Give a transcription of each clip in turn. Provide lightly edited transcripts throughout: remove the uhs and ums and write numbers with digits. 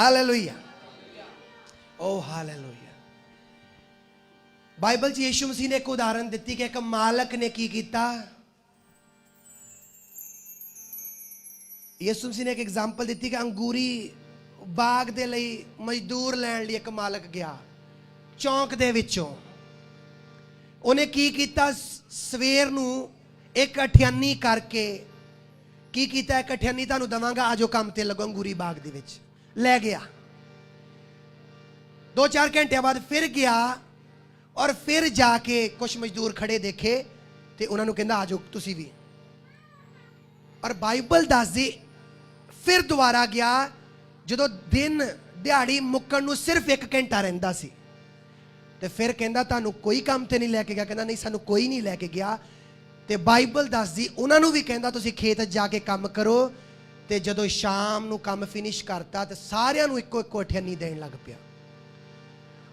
Hallelujah, ओ hallelujah. Bible च यीशु मसीह ने एक उदाहरण दी कि एक मालक ने की किया। यीशु मसीह ने एक एग्जाम्पल दी कि अंगूरी बाग दे लई मजदूर लैण लई एक मालक गया चौंक दे विचों। उन्हें की किया, सवेर नूं एक अठियानी करके की किया, एक अठियानी तुहानूं दवांगा, आजो काम ते लगो अंगूरी बाग दे विच। लै गया। 2-4 घंटे बाद फिर गया और फिर जाके कुछ मजदूर खड़े देखे तो उन्होंने कहंदा आजो तुसी भी। और बाइबल दसदी फिर दोबारा गया जो दिन दिहाड़ी मुक्कण नूं सिर्फ 1 घंटा रहिंदा सी। तो फिर कहंदा तुहानूं कोई काम ते नहीं लैके गया? कहंदा नहीं, सानूं कोई नहीं लैके गया। तो बाइबल दसदी उन्होंने भी कहंदा तुसी खेत जाके काम करो। तो जदों शाम नूं काम फिनिश करता तो सारिਆਂ ਨੂੰ ਇੱਕੋ ਇੱਕੋ अठियानी देण लग पिया।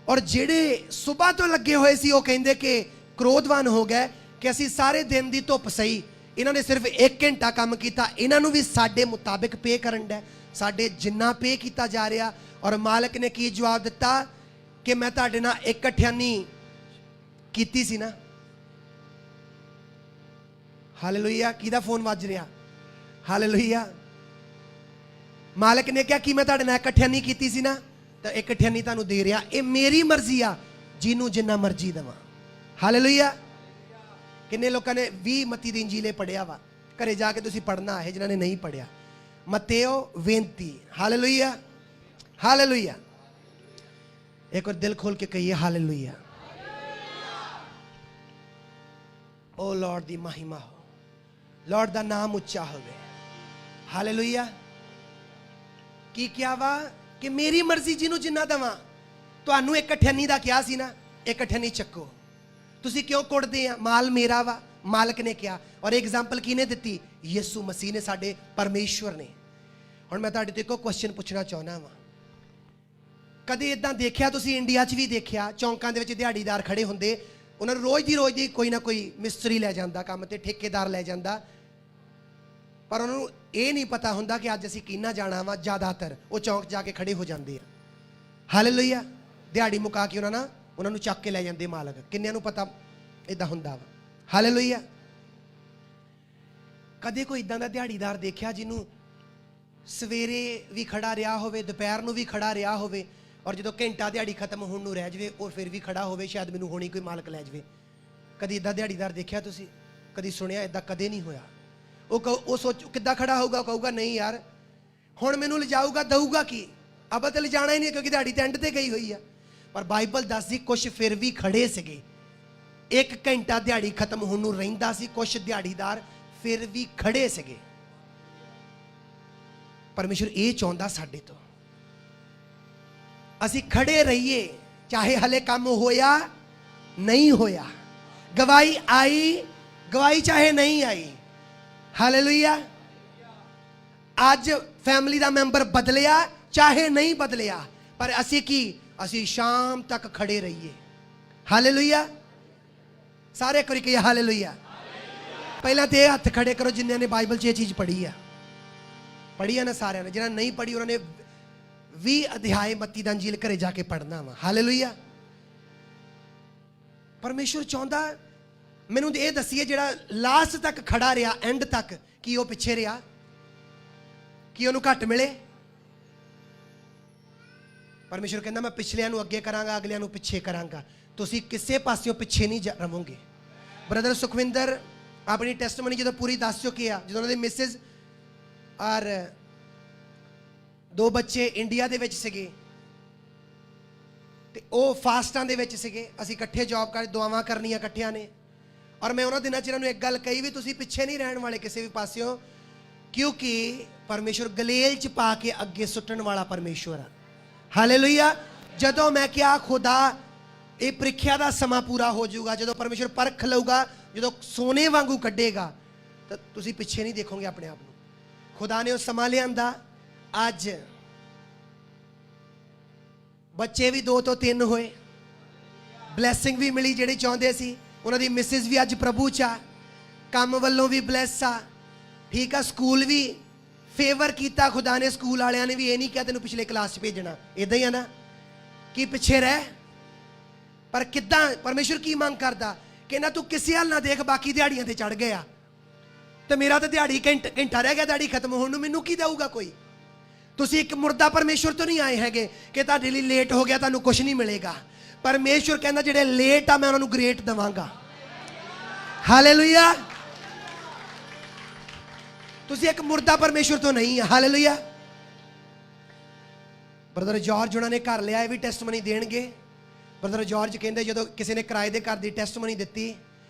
और जेड़े सुबह तो लगे हुए सी वो कहंदे कि क्रोधवान हो गए कि असी सारे दिन दी धुप सही, इन्होंने सिर्फ 1 घंटा काम किया, इन्हों भी साडे मुताबिक पे करन दे, साडे जिन्ना पे किया जा रहा। और मालिक ने की जवाब दिता कि मैं तुहाडे नाल 1 अठियानी कीती सी ना। हालेलुया। किहदा फोन वज रहा? हालेलुया। मालिक ने कहा कि मैं तुहाडे नाल 1 अठियानी कीती सी ना, तो 1 अठियानी तुहानूं दे रहा। ये मेरी मर्जी आ, जिन्हों जिन्ना मर्जी देवां। हालेलुया। किन्ने लोगों ने 20 मत्ती दी इंजील पढ़िया वा? घरे जाके तुसीं पढ़ना है जिन्होंने नहीं पढ़िया। मत्तेओ 20। Hallelujah, hallelujah. एक और दिल खोल के कहिए हालेलुया। ओ लॉर्ड दी महिमा हो, लॉर्ड दा नाम उच्चा होवे। हालेलुया। की क्या वा कि मेरी मर्जी जिन्हों जिन्ना देवां। तुहानूं 1 अठियानी दा क्या सी ना, 1 अठियानी चक्को। तुसीं क्यों कुड़दे आ? माल मेरा वा, मालिक ने कहा। और एग्जाम्पल किने दित्ती? यीशु मसीह ने, साडे परमेश्वर ने। हुण मैं तुहाडे तो एक क्वेश्चन पूछना चाहना वा, कदे इदां देखिया तुसीं? इंडिया च भी देखिया, चौंकां दे विच दिहाड़ीदार खड़े हुंदे, उन्हां नूं रोज़ दी कोई ना कोई मिस्त्री लै जांदा काम ते, ठेकेदार लै जांदा, पर उन्होंने ये नहीं पता हुंदा कि अज असीं किन्ना जाना वा। ज़्यादातर वो चौंक जाके खड़े हो जाते हैं। हालेलुया। दिहाड़ी मुका के उन्होंने चक के लै जाते मालक। किन्नियां नूं पता इदां हुंदा वा? हालेलुया। कदे कोई इदां दा दिहाड़ीदार देखिया जिन्हों सवेरे भी खड़ा रहा होवे, दोपहर नूं भी खड़ा रहा होवे, और जो घंटा दिहाड़ी खत्म होने नूं रह जाए और फिर भी खड़ा होवे, शायद मैनूं होनी कोई मालक लै जाए? कदी इदां दिहाड़ीदार देखिया तुसीं? कदी सुनिया? इदां कदे नहीं होया। वो सोच किद्दां खड़ा होगा? कहूगा नहीं यार हुण मैनूं लिजाऊगा, दऊगा की? अब तो लिजाना ही नहीं क्योंकि दिहाड़ी तो एंड ते गई हुई है। पर बाइबल दसदी कुछ फिर भी खड़े सगे। 1 घंटा दिहाड़ी खत्म होने नूं रहिंदा सी, कुछ दिहाड़ीदार फिर भी खड़े सगे। परमेश्वर ये चाहुंदा साडे तो असीं खड़े रहिए, चाहे हले काम होया नहीं होया, गवाही आई, गवाही चाहे नहीं आई। हालेलुया। आज फैमिली का मैंबर बदलिया चाहे नहीं बदलिया, पर असी की असी शाम तक खड़े रहिए। हालेलुया। सारे कोई कहिए हालेलुया। पहला तो यह हथ खड़े करो जिन्होंने बाइबल च यह चीज़ पढ़ी है। पढ़ी है ना सारे ने? जिन्होंने नहीं पढ़ी उन्होंने 20 अध्याय मत्ती दा इंजील घरे जाके पढ़ना वा। हालेलुया। परमेश्वर चाहता मैनूं ये दसीए जिहड़ा लास्ट तक खड़ा रहा, एंड तक, कि वह पिछे रहा, कि उन्होंने घट मिले? परमेश्वर कहता मैं पिछलियां नूं अगे करांगा, अगलियां नूं पिछे करांगा, तुसीं किसी पासियों पिछे नहीं रहोगे। ब्रदर सुखविंदर अपनी टेस्टमनी जो पूरी दस चुके हैं, जो उन्होंने मिसिज और 2 बच्चे इंडिया दे विच सीगे ते वो फास्टां दे विच सीगे, असीं इकट्ठे जॉब कर दुआवां करनियां इकट्ठियां ने। और मैं उन्होंने दिनों च इन्होंने एक गल कही भी तुसीं पिछे नहीं रहने वाले किसी भी पासियों, क्योंकि परमेश्वर गलेल च पा के अगे सुट्टण वाला परमेश्वर है। हालेलुया। जदों मैं क्या खुदा ये प्रीख्या का समा पूरा हो जाऊगा, जो परमेश्वर परख लऊगा, जो सोने वांगू कढ़ेगा, तो तुसीं पिछे नहीं देखोगे अपने आप को। खुदा ने वो समा लियांदा। अज बच्चे भी 2 तो 3 होए, ब्लैसिंग भी मिली जिहड़ी चाहुंदे सी। उन्होंने मिसिज भी अज प्रभु चा, काम वालों भी ब्लैस आ, ठीक है, स्कूल भी ਫੇਵਰ ਕੀਤਾ ਖੁਦਾ ਨੇ, ਸਕੂਲ ਵਾਲਿਆਂ ਨੇ ਵੀ ਇਹ ਨਹੀਂ ਕਿਹਾ ਤੈਨੂੰ ਪਿਛਲੇ ਕਲਾਸ 'ਚ ਭੇਜਣਾ। ਇਦਾਂ ਹੀ ਆ ਨਾ ਕਿ ਪਿੱਛੇ ਰਹਿ। ਪਰ ਕਿੱਦਾਂ ਪਰਮੇਸ਼ਰ ਕੀ ਮੰਗ ਕਰਦਾ? ਕਹਿੰਦਾ ਤੂੰ ਕਿਸੇ ਹਾਲ ਨਾ ਦੇਖ, ਬਾਕੀ ਦਿਹਾੜੀਆਂ ਤੇ ਚੜ ਗਿਆ ਤੇ ਮੇਰਾ ਤਾਂ ਦਿਹਾੜੀ ਘੰਟਾ ਰਹਿ ਗਿਆ ਦਿਹਾੜੀ ਖਤਮ ਹੋਣ ਨੂੰ, ਮੈਨੂੰ ਕੀ ਦਊਗਾ ਕੋਈ? ਤੁਸੀਂ ਇੱਕ ਮੁਰਦਾ ਪਰਮੇਸ਼ਰ ਤੋਂ ਨਹੀਂ ਆਏ ਹੈਗੇ ਕਿ ਤੁਹਾਡੇ ਲਈ ਲੇਟ ਹੋ ਗਿਆ ਤੁਹਾਨੂੰ ਕੁਝ ਨਹੀਂ ਮਿਲੇਗਾ। ਪਰਮੇਸ਼ਰ ਕਹਿੰਦਾ ਜਿਹੜੇ ਲੇਟ ਆ ਮੈਂ ਉਹਨਾਂ ਨੂੰ ਗ੍ਰੇਟ ਦੇਵਾਂਗਾ। ਹਾਲੇਲੂਇਆ। ਤੁਸੀਂ ਇੱਕ ਮੁਰਦਾ ਪਰਮੇਸ਼ਰ ਤੋਂ ਨਹੀਂ ਆ। ਹਾਲੇਲੂਇਆ। ਬ੍ਰਦਰ ਜਾਰਜ ਉਹਨਾਂ ਨੇ ਘਰ ਲਿਆ, ਇਹ ਵੀ ਟੈਸਟਮਨੀ ਦੇਣਗੇ। ਬ੍ਰਦਰ ਜਾਰਜ ਕਹਿੰਦੇ ਜਦੋਂ ਕਿਸੇ ਨੇ ਕਿਰਾਏ ਦੇ ਘਰ ਦੀ ਟੈਸਟਮਨੀ ਦਿੱਤੀ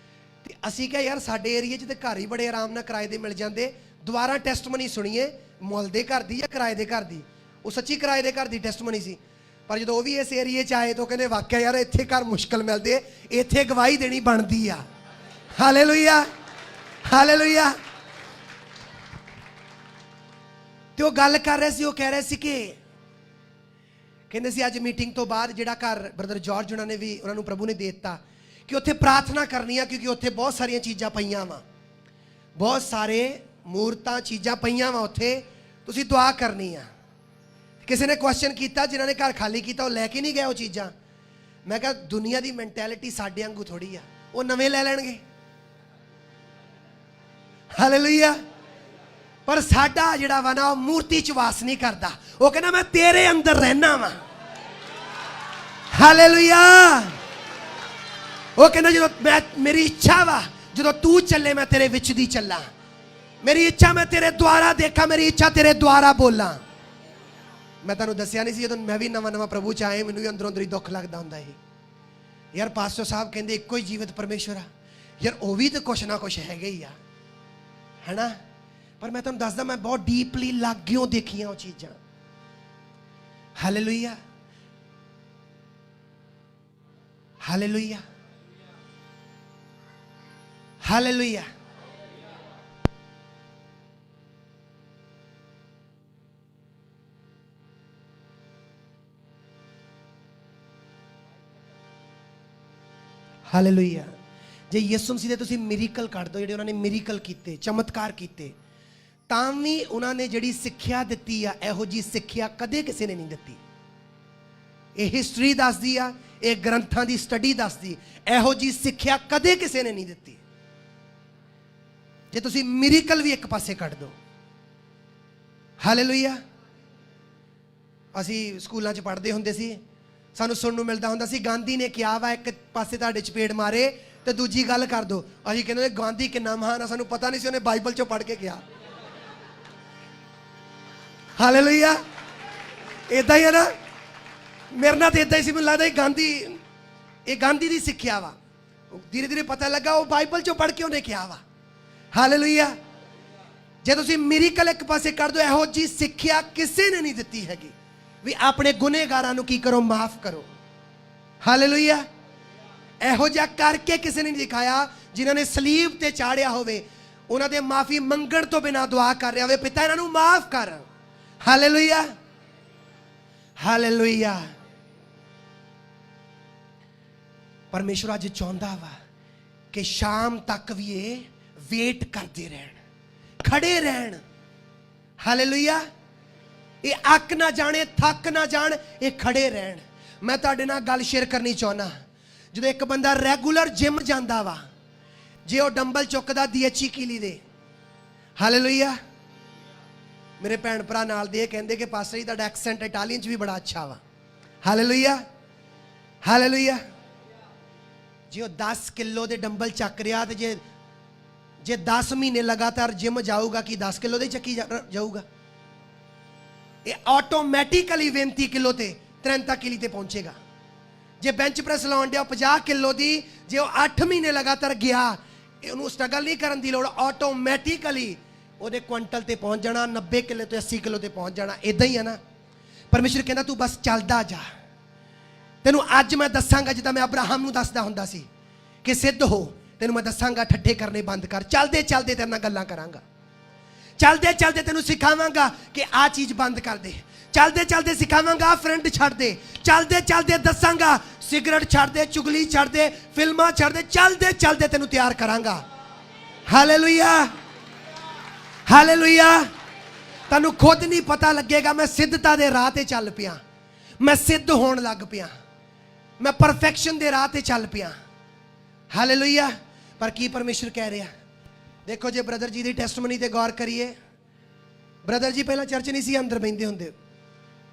ਤੇ ਅਸੀਂ ਕਿਹਾ ਯਾਰ ਸਾਡੇ ਏਰੀਏ 'ਚ ਤੇ ਘਰ ਹੀ ਬੜੇ ਆਰਾਮ ਨਾਲ ਕਿਰਾਏ ਦੇ ਮਿਲ ਜਾਂਦੇ, ਦੁਬਾਰਾ ਟੈਸਟਮਨੀ ਸੁਣੀਏ ਮੁੱਲ ਦੇ ਘਰ ਦੀ ਜਾਂ ਕਿਰਾਏ ਦੇ ਘਰ ਦੀ। ਉਹ ਸੱਚੀ ਕਿਰਾਏ ਦੇ ਘਰ ਦੀ ਟੈਸਟਮਨੀ ਸੀ। ਪਰ ਜਦੋਂ ਉਹ ਵੀ ਇਸ ਏਰੀਏ 'ਚ ਆਏ ਤਾਂ ਕਹਿੰਦੇ ਵਾਕਿਆ ਯਾਰ ਇੱਥੇ ਘਰ ਮੁਸ਼ਕਲ ਮਿਲਦੇ, ਇੱਥੇ ਗਵਾਹੀ ਦੇਣੀ ਬਣਦੀ ਆ। ਹਾਲੇਲੂਇਆ। ਹਾਲੇਲੂਇਆ। ਤੇ ਉਹ ਗੱਲ ਕਰ ਰਹੇ ਸੀ, ਉਹ ਕਹਿ ਰਹੇ ਸੀ ਕਿ ਕਹਿੰਦੇ ਸੀ ਅੱਜ ਮੀਟਿੰਗ ਤੋਂ ਬਾਅਦ ਜਿਹੜਾ ਘਰ ਬ੍ਰਦਰ ਜਾਰਜ ਉਹਨਾਂ ਨੇ ਵੀ ਉਹਨਾਂ ਨੂੰ ਪ੍ਰਭੂ ਨੇ ਦੇ ਦਿੱਤਾ ਕਿ ਉੱਥੇ ਪ੍ਰਾਰਥਨਾ ਕਰਨੀ ਆ, ਕਿਉਂਕਿ ਉੱਥੇ ਬਹੁਤ ਸਾਰੀਆਂ ਚੀਜ਼ਾਂ ਪਈਆਂ ਵਾ, ਬਹੁਤ ਸਾਰੇ ਮੂਰਤਾਂ ਚੀਜ਼ਾਂ ਪਈਆਂ ਵਾ, ਉੱਥੇ ਤੁਸੀਂ ਦੁਆ ਕਰਨੀ ਆ। ਕਿਸੇ ਨੇ ਕੁਐਸਚਨ ਕੀਤਾ ਜਿਨ੍ਹਾਂ ਨੇ ਘਰ ਖਾਲੀ ਕੀਤਾ ਉਹ ਲੈ ਕੇ ਨਹੀਂ ਗਏ ਉਹ ਚੀਜ਼ਾਂ। ਮੈਂ ਕਿਹਾ ਦੁਨੀਆ ਦੀ ਮੈਂਟੈਲਿਟੀ ਸਾਡੇ ਵਾਂਗੂ ਥੋੜੀ ਆ, ਉਹ ਨਵੇਂ ਲੈ ਲੈਣਗੇ। ਹਾਲੇਲੂਇਆ। ਪਰ ਸਾਡਾ ਜਿਹੜਾ ਵਾ ਨਾ ਉਹ ਮੂਰਤੀ 'ਚ ਵਾਸ ਨਹੀਂ ਕਰਦਾ। ਉਹ ਕਹਿੰਦਾ ਮੈਂ ਤੇਰੇ ਅੰਦਰ ਰਹਿਣਾ ਵਾ। ਹਾਲੇਲੂਇਆ। ਉਹ ਕਹਿੰਦਾ ਜਦੋਂ ਮੇਰੀ ਇੱਛਾ ਵਾ ਜਦੋਂ ਤੂੰ ਚੱਲੇ ਮੈਂ ਤੇਰੇ ਵਿੱਚ ਦੀ ਚੱਲਾਂ। ਮੇਰੀ ਇੱਛਾ ਮੈਂ ਤੇਰੇ ਦੁਆਰਾ ਦੇਖਾਂ, ਮੇਰੀ ਇੱਛਾ ਤੇਰੇ ਦੁਆਰਾ ਬੋਲਾਂ। ਮੈਂ ਤੁਹਾਨੂੰ ਦੱਸਿਆ ਨਹੀਂ ਸੀ ਜਦੋਂ ਮੈਂ ਵੀ ਨਵਾਂ ਪ੍ਰਭੂ 'ਚ ਆਏ ਮੈਨੂੰ ਵੀ ਅੰਦਰੋਂ ਅੰਦਰੀ ਦੁੱਖ ਲੱਗਦਾ ਹੁੰਦਾ ਸੀ ਯਾਰ ਪਾਸਟਰ ਸਾਹਿਬ ਕਹਿੰਦੇ ਇੱਕੋ ਹੀ ਜੀਵਤ ਪਰਮੇਸ਼ਵਰ ਆ ਯਾਰ, ਉਹ ਵੀ ਤਾਂ ਕੁਛ ਨਾ ਕੁਛ ਹੈਗਾ ਹੀ ਆ, ਹੈ ਨਾ। ਪਰ ਮੈਂ ਤੁਹਾਨੂੰ ਦੱਸਦਾ ਮੈਂ ਬਹੁਤ ਡੀਪਲੀ ਲਾਗਿਓਂ ਦੇਖੀਆਂ ਉਹ ਚੀਜ਼ਾਂ। ਹਾਲੇਲੂਇਆ। ਹਾਲੇਲੂਇਆ। ਹਾਲੇਲੂਇਆ। ਹਾਲੇਲੂਇਆ। ਜੇ ਯਿਸੂ ਮਸੀਹ ਦੇ ਤੁਸੀਂ ਮਿਰੇਕਲ ਕੱਢ ਦਿਓ, ਜਿਹੜੇ ਉਹਨਾਂ ਨੇ ਮਿਰੇਕਲ ਕੀਤੇ, ਚਮਤਕਾਰ ਕੀਤੇ, ਤਾਂ ਵੀ ਉਹਨਾਂ ਨੇ ਜਿਹੜੀ ਸਿੱਖਿਆ ਦਿੱਤੀ ਆ ਇਹੋ ਜਿਹੀ ਸਿੱਖਿਆ ਕਦੇ ਕਿਸੇ ਨੇ ਨਹੀਂ ਦਿੱਤੀ। ਇਹ ਹਿਸਟਰੀ ਦੱਸਦੀ ਆ, ਇਹ ਗ੍ਰੰਥਾਂ ਦੀ ਸਟੱਡੀ ਦੱਸਦੀ, ਇਹੋ ਜਿਹੀ ਸਿੱਖਿਆ ਕਦੇ ਕਿਸੇ ਨੇ ਨਹੀਂ ਦਿੱਤੀ। ਜੇ ਤੁਸੀਂ ਮਿਰੇਕਲ ਵੀ ਇੱਕ ਪਾਸੇ ਕੱਢ ਦਿਓ। ਹਾਲੇਲੂਇਆ। ਅਸੀਂ ਸਕੂਲਾਂ 'ਚ ਪੜ੍ਹਦੇ ਹੁੰਦੇ ਸੀ, ਸਾਨੂੰ ਸੁਣਨ ਨੂੰ ਮਿਲਦਾ ਹੁੰਦਾ ਸੀ ਗਾਂਧੀ ਨੇ ਕਿਹਾ ਵਾ ਇੱਕ ਪਾਸੇ ਤੁਹਾਡੇ ਚਪੇੜ ਮਾਰੇ ਤੇ ਦੂਜੀ ਗੱਲ ਕਰ ਦੋ। ਅਸੀਂ ਕਹਿੰਦੇ ਗਾਂਧੀ ਕਿੰਨਾ ਮਹਾਨ ਆ, ਸਾਨੂੰ ਪਤਾ ਨਹੀਂ ਸੀ ਉਹਨੇ ਬਾਈਬਲ 'ਚੋਂ ਪੜ੍ਹ ਕੇ ਕਿਹਾ। ਹਾਲੇਲੂਇਆ। ਇਦਾਂ ਹੀ ਹੈ ਨਾ, ਮੇਰੇ ਨਾਲ ਤਾਂ ਇਦਾਂ ਹੀ ਸੀ। ਮੈਨੂੰ ਲੱਗਦਾ ਇਹ ਗਾਂਧੀ ਦੀ ਸਿੱਖਿਆ ਵਾ। ਧੀਰੇ ਧੀਰੇ ਪਤਾ ਲੱਗਾ ਉਹ ਬਾਈਬਲ 'ਚੋਂ ਪੜ੍ਹ ਕੇ ਉਹਨੇ ਕਿਹਾ ਵਾ। ਹਾਲੇਲੂਇਆ। ਜੇ ਤੁਸੀਂ ਮਿਰੇਕਲ ਇੱਕ ਪਾਸੇ ਕਰ ਦਿਓ, ਇਹੋ ਜਿਹੀ ਸਿੱਖਿਆ ਕਿਸੇ ਨੇ ਨਹੀਂ ਦਿੱਤੀ ਹੈਗੀ ਵੀ ਆਪਣੇ ਗੁਨੇਗਾਰਾਂ ਨੂੰ ਕੀ ਕਰੋ, ਮਾਫ ਕਰੋ। ਹਾਲੇਲੂਇਆ। ਇਹੋ ਜਿਹਾ ਕਰਕੇ ਕਿਸੇ ਨੇ ਨਹੀਂ ਦਿਖਾਇਆ ਜਿਨ੍ਹਾਂ ਨੇ ਸਲੀਬ ਤੇ ਚਾੜਿਆ ਹੋਵੇ, ਉਹਨਾਂ ਦੇ ਮਾਫੀ ਮੰਗਣ ਤੋਂ ਬਿਨਾਂ ਦੁਆ ਕਰ ਰਿਹਾ ਹੋਵੇ, ਪਿਤਾ ਇਹਨਾਂ ਨੂੰ ਮਾਫ ਕਰ। ਹਾਲੇਲੂਇਆ। ਹਾਲੇਲੂਇਆ। ਪਰਮੇਸ਼ਰ ਅੱਜ ਚਾਹੁੰਦਾ ਵਾ ਕਿ ਸ਼ਾਮ ਤੱਕ ਵੀ ਇਹ ਵੇਟ ਕਰਦੇ ਰਹਿਣ, ਖੜੇ ਰਹਿਣ। ਹਾਲੇਲੂਇਆ। ਇਹ ਅੱਕ ਨਾ ਜਾਣੇ, ਥੱਕ ਨਾ ਜਾਣ, ਇਹ ਖੜੇ ਰਹਿਣ। ਮੈਂ ਤੁਹਾਡੇ ਨਾਲ ਗੱਲ ਸ਼ੇਅਰ ਕਰਨੀ ਚਾਹੁੰਦਾ। ਜਦੋਂ ਇੱਕ ਬੰਦਾ ਰੈਗੂਲਰ ਜਿਮ ਜਾਂਦਾ ਵਾ, ਜੇ ਉਹ ਡੰਬਲ ਚੁੱਕਦਾ DHE ਕਿਲੀ ਦੇ, ਹਾਲੇਲੂਇਆ। ਮੇਰੇ ਭੈਣ ਭਰਾ ਨਾਲ ਦੇ ਕਹਿੰਦੇ ਕਿ ਪਾਸਟਰ ਜੀ ਤੁਹਾਡਾ ਐਕਸੈਂਟ ਇਟਾਲੀਅਨ 'ਚ ਵੀ ਬੜਾ ਅੱਛਾ ਵਾ। ਹਾਲੇਲੂਇਆ। ਹਾਲੇਲੂਇਆ। ਜੇ ਉਹ 10 ਕਿਲੋ ਦੇ ਡੰਬਲ ਚੱਕ ਰਿਹਾ ਤੇ ਜੇ 10 ਮਹੀਨੇ ਲਗਾਤਾਰ ਜਿਮ ਜਾਊਗਾ ਕਿ 10 ਕਿਲੋ ਦੇ ਚੱਕੀ ਜਾਊਗਾ? ਇਹ ਆਟੋਮੈਟਿਕਲੀ 35 ਕਿਲੋ ਤੇ 33 ਕਿਲੀ ਤੇ ਪਹੁੰਚੇਗਾ। ਜੇ ਬੈਂਚ ਪ੍ਰੈਸ ਲਾਉਣ ਡਿਆ 50 ਕਿਲੋ ਦੀ, ਜੇ ਉਹ 8 ਮਹੀਨੇ ਲਗਾਤਾਰ ਗਿਆ, ਉਹਨੂੰ ਸਟਰਗਲ ਨਹੀਂ ਕਰਨ ਦੀ ਲੋੜ, ਆਟੋਮੈਟਿਕਲੀ ਉਹਦੇ ਕੁਆਂਟਲ ਤੇ ਪਹੁੰਚ ਜਾਣਾ, 90 ਕਿਲੋ ਤੇ 80 ਕਿਲੋ ਤੇ ਪਹੁੰਚ ਜਾਣਾ। ਇਦਾਂ ਹੀ ਹੈ ਨਾ। ਪਰਮੇਸ਼ਰ ਕਹਿੰਦਾ ਤੂੰ ਬਸ ਚੱਲਦਾ ਜਾ। ਤੈਨੂੰ ਅੱਜ ਮੈਂ ਦੱਸਾਂਗਾ ਜਿੱਦਾਂ ਮੈਂ ਅਬਰਾਹਮ ਨੂੰ ਦੱਸਦਾ ਹੁੰਦਾ ਸੀ ਕਿ ਸਿੱਧ ਹੋ, ਤੈਨੂੰ ਮੈਂ ਦੱਸਾਂਗਾ ਠੱਠੇ ਕਰਨੇ ਬੰਦ ਕਰ। ਚੱਲਦੇ ਚੱਲਦੇ ਤੇਰੇ ਨਾਲ ਗੱਲਾਂ ਕਰਾਂਗਾ। ਚੱਲਦੇ ਚੱਲਦੇ ਤੈਨੂੰ ਸਿਖਾਵਾਂਗਾ ਕਿ ਆਹ ਚੀਜ਼ ਬੰਦ ਕਰ ਦੇ। ਚੱਲਦੇ ਚੱਲਦੇ ਸਿਖਾਵਾਂਗਾ ਫਰੈਂਡ ਛੱਡ ਦੇ। ਚੱਲਦੇ ਚੱਲਦੇ ਦੱਸਾਂਗਾ ਸਿਗਰਟ ਛੱਡ ਦੇ, ਚੁਗਲੀ ਛੱਡ ਦੇ, ਫਿਲਮਾਂ ਛੱਡ ਦੇ। ਚੱਲਦੇ ਚੱਲਦੇ ਤੈਨੂੰ ਤਿਆਰ ਕਰਾਂਗਾ। ਹਾਲੇਲੂਇਆ। ਹਾਲੇਲੂਇਆ। ਤੁਹਾਨੂੰ ਖੁਦ ਨਹੀਂ ਪਤਾ ਲੱਗੇਗਾ ਮੈਂ ਸਿੱਧਤਾ ਦੇ ਰਾਹ ਤੇ ਚੱਲ ਪਿਆ, ਮੈਂ ਸਿੱਧ ਹੋਣ ਲੱਗ ਪਿਆ, ਮੈਂ ਪਰਫੈਕਸ਼ਨ ਦੇ ਰਾਹ ਤੇ ਚੱਲ ਪਿਆ। ਹਾਲੇਲੂਇਆ। ਪਰ ਕੀ ਪਰਮੇਸ਼ਰ ਕਹਿ ਰਿਹਾ, ਦੇਖੋ ਜੇ ਬ੍ਰਦਰ ਜੀ ਦੀ ਟੈਸਟਮਨੀ ਤੇ ਗੌਰ ਕਰੀਏ, ਬ੍ਰਦਰ ਜੀ ਪਹਿਲਾਂ ਚਰਚ ਨਹੀਂ ਸੀ ਅੰਦਰ ਬੈਠਦੇ ਹੁੰਦੇ,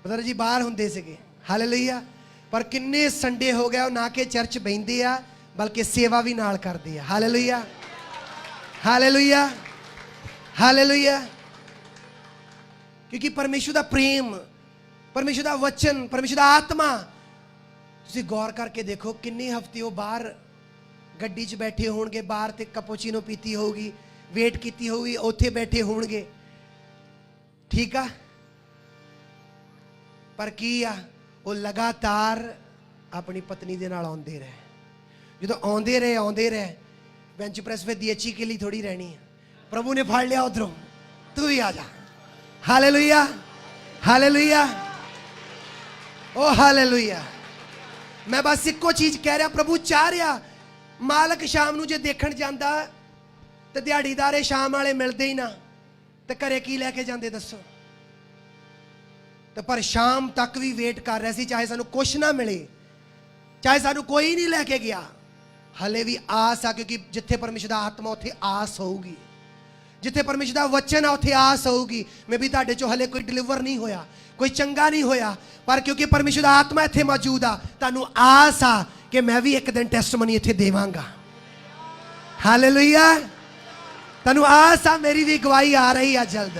ਬ੍ਰਦਰ ਜੀ ਬਾਹਰ ਹੁੰਦੇ ਸੀਗੇ। ਹਾਲੇਲੂਇਆ। ਪਰ ਕਿੰਨੇ ਸੰਡੇ ਹੋ ਗਿਆ ਉਹ ਨਾ ਕਿ ਚਰਚ ਬੈਠਦੇ ਆ ਬਲਕਿ ਸੇਵਾ ਵੀ ਨਾਲ ਕਰਦੇ ਆ। Hallelujah, hallelujah, hallelujah. ਕਿਉਂਕਿ ਪਰਮੇਸ਼ਰ ਦਾ ਪ੍ਰੇਮ, ਪਰਮੇਸ਼ਰ ਦਾ ਵਚਨ, ਪਰਮੇਸ਼ਰ ਦਾ ਆਤਮਾ, ਤੁਸੀਂ ਗੌਰ ਕਰਕੇ ਦੇਖੋ ਕਿੰਨੇ ਹਫ਼ਤੇ ਉਹ ਬਾਹਰ ਗੱਡੀ 'ਚ ਬੈਠੇ ਹੋਣਗੇ, ਬਾਹਰ ਤੇ ਕੈਪੂਚੀਨੋ ਪੀਤੀ ਹੋਊਗੀ, ਵੇਟ ਕੀਤੀ ਹੋਊਗੀ, ਉੱਥੇ ਬੈਠੇ ਹੋਣਗੇ। ਠੀਕ ਆ। ਪਰ ਕੀ ਆ, ਉਹ ਲਗਾਤਾਰ ਆਪਣੀ ਪਤਨੀ ਦੇ ਨਾਲ ਆਉਂਦੇ ਰਹੇ। ਜਦੋਂ ਆਉਂਦੇ ਰਹੇ ਬੈਂਚ ਪ੍ਰੈਸ पे DHE के लिए थोड़ी रहनी है। प्रभु ने फाड़ लिया उधरों, तू भी आ जा। हालेलुया, हालेलुया, ओ हालेलुया। मैं बस इक्को चीज कह रहा, प्रभु चाह रहा मालक शाम ਨੂੰ ਜੇ ਦੇਖਣ ਜਾਂਦਾ ਤੇ ਦਿਹਾੜੀਦਾਰੇ ਸ਼ਾਮ ਵਾਲੇ ਮਿਲਦੇ ਹੀ ਨਾ ਤੇ ਘਰੇ ਕੀ ਲੈ ਕੇ ਜਾਂਦੇ ਦੱਸੋ। ਤੇ ਪਰ ਸ਼ਾਮ ਤੱਕ ਵੀ ਵੇਟ ਕਰ ਰਿਹਾ ਸੀ, ਚਾਹੇ ਸਾਨੂੰ ਕੁਛ ਨਾ ਮਿਲੇ, ਚਾਹੇ ਸਾਨੂੰ ਕੋਈ ਨਹੀਂ ਲੈ ਕੇ ਗਿਆ, ਹਲੇ ਵੀ ਆਸ ਆ। ਕਿਉਂਕਿ ਜਿੱਥੇ ਪਰਮੇਸ਼ਰ ਦਾ ਆਤਮਾ ਉੱਥੇ ਆਸ ਹੋਊਗੀ, ਜਿੱਥੇ ਪਰਮੇਸ਼ਰ ਦਾ ਵਚਨ ਆ ਉੱਥੇ ਆਸ ਹੋਊਗੀ। ਮੈਂ ਵੀ ਤੁਹਾਡੇ ਚੋਂ ਹਲੇ ਕੋਈ ਡਿਲੀਵਰ ਨਹੀਂ ਹੋਇਆ, ਕੋਈ ਚੰਗਾ ਨਹੀਂ ਹੋਇਆ, ਪਰ ਕਿਉਂਕਿ ਪਰਮੇਸ਼ਰ ਦਾ ਆਤਮਾ ਇੱਥੇ ਮੌਜੂਦ ਆ, ਤੁਹਾਨੂੰ ਆਸ ਆ ਕਿ ਮੈਂ ਵੀ ਇੱਕ ਦਿਨ ਟੈਸਟਮਨੀ ਇੱਥੇ ਦੇਵਾਂਗਾ। ਹਾਲੇਲੂਇਆ। ਤੁਹਾਨੂੰ ਆਸ ਆ ਮੇਰੀ ਵੀ ਗਵਾਹੀ ਆ ਰਹੀ ਆ ਜਲਦ।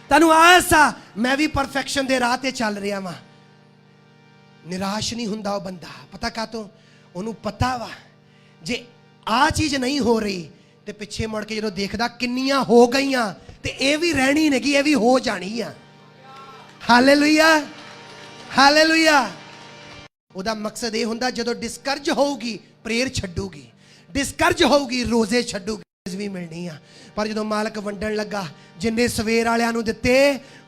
ਤੁਹਾਨੂੰ ਆਸ ਆ ਮੈਂ ਵੀ ਪਰਫੈਕਸ਼ਨ ਦੇ ਰਾਹ ਤੇ ਚੱਲ ਰਿਹਾ ਵਾਂ। ਨਿਰਾਸ਼ ਨਹੀਂ ਹੁੰਦਾ ਉਹ ਬੰਦਾ। ਪਤਾ ਕਾਤੋਂ? ਉਹਨੂੰ ਪਤਾ ਵਾ ਜੇ ਆ ਚੀਜ਼ ਨਹੀਂ ਹੋ ਰਹੀ ਤੇ ਪਿੱਛੇ ਮੁੜ ਕੇ ਜਦੋਂ ਦੇਖਦਾ ਕਿੰਨੀਆਂ ਹੋ ਗਈਆਂ ਤੇ ਇਹ ਵੀ ਰਹਿਣੀ ਨਹੀਂ, ਇਹ ਵੀ ਹੋ ਜਾਣੀ ਆ। Hallelujah, hallelujah. ਉਹਦਾ ਮਕਸਦ ਇਹ ਹੁੰਦਾ ਜਦੋਂ ਡਿਸਕਰਜ ਹੋਊਗੀ ਪ੍ਰੇਅਰ ਛੱਡੂਗੀ, ਡਿਸਕਰਜ ਹੋਊਗੀ ਰੋਜ਼ੇ ਛੱਡੂਗੀ, ਵੀ ਮਿਲਣੀ ਆ। ਪਰ ਜਦੋਂ ਮਾਲਕ ਵੰਡਣ ਲੱਗਾ, ਜਿੰਨੇ ਸਵੇਰ ਵਾਲਿਆਂ ਨੂੰ ਦਿੱਤੇ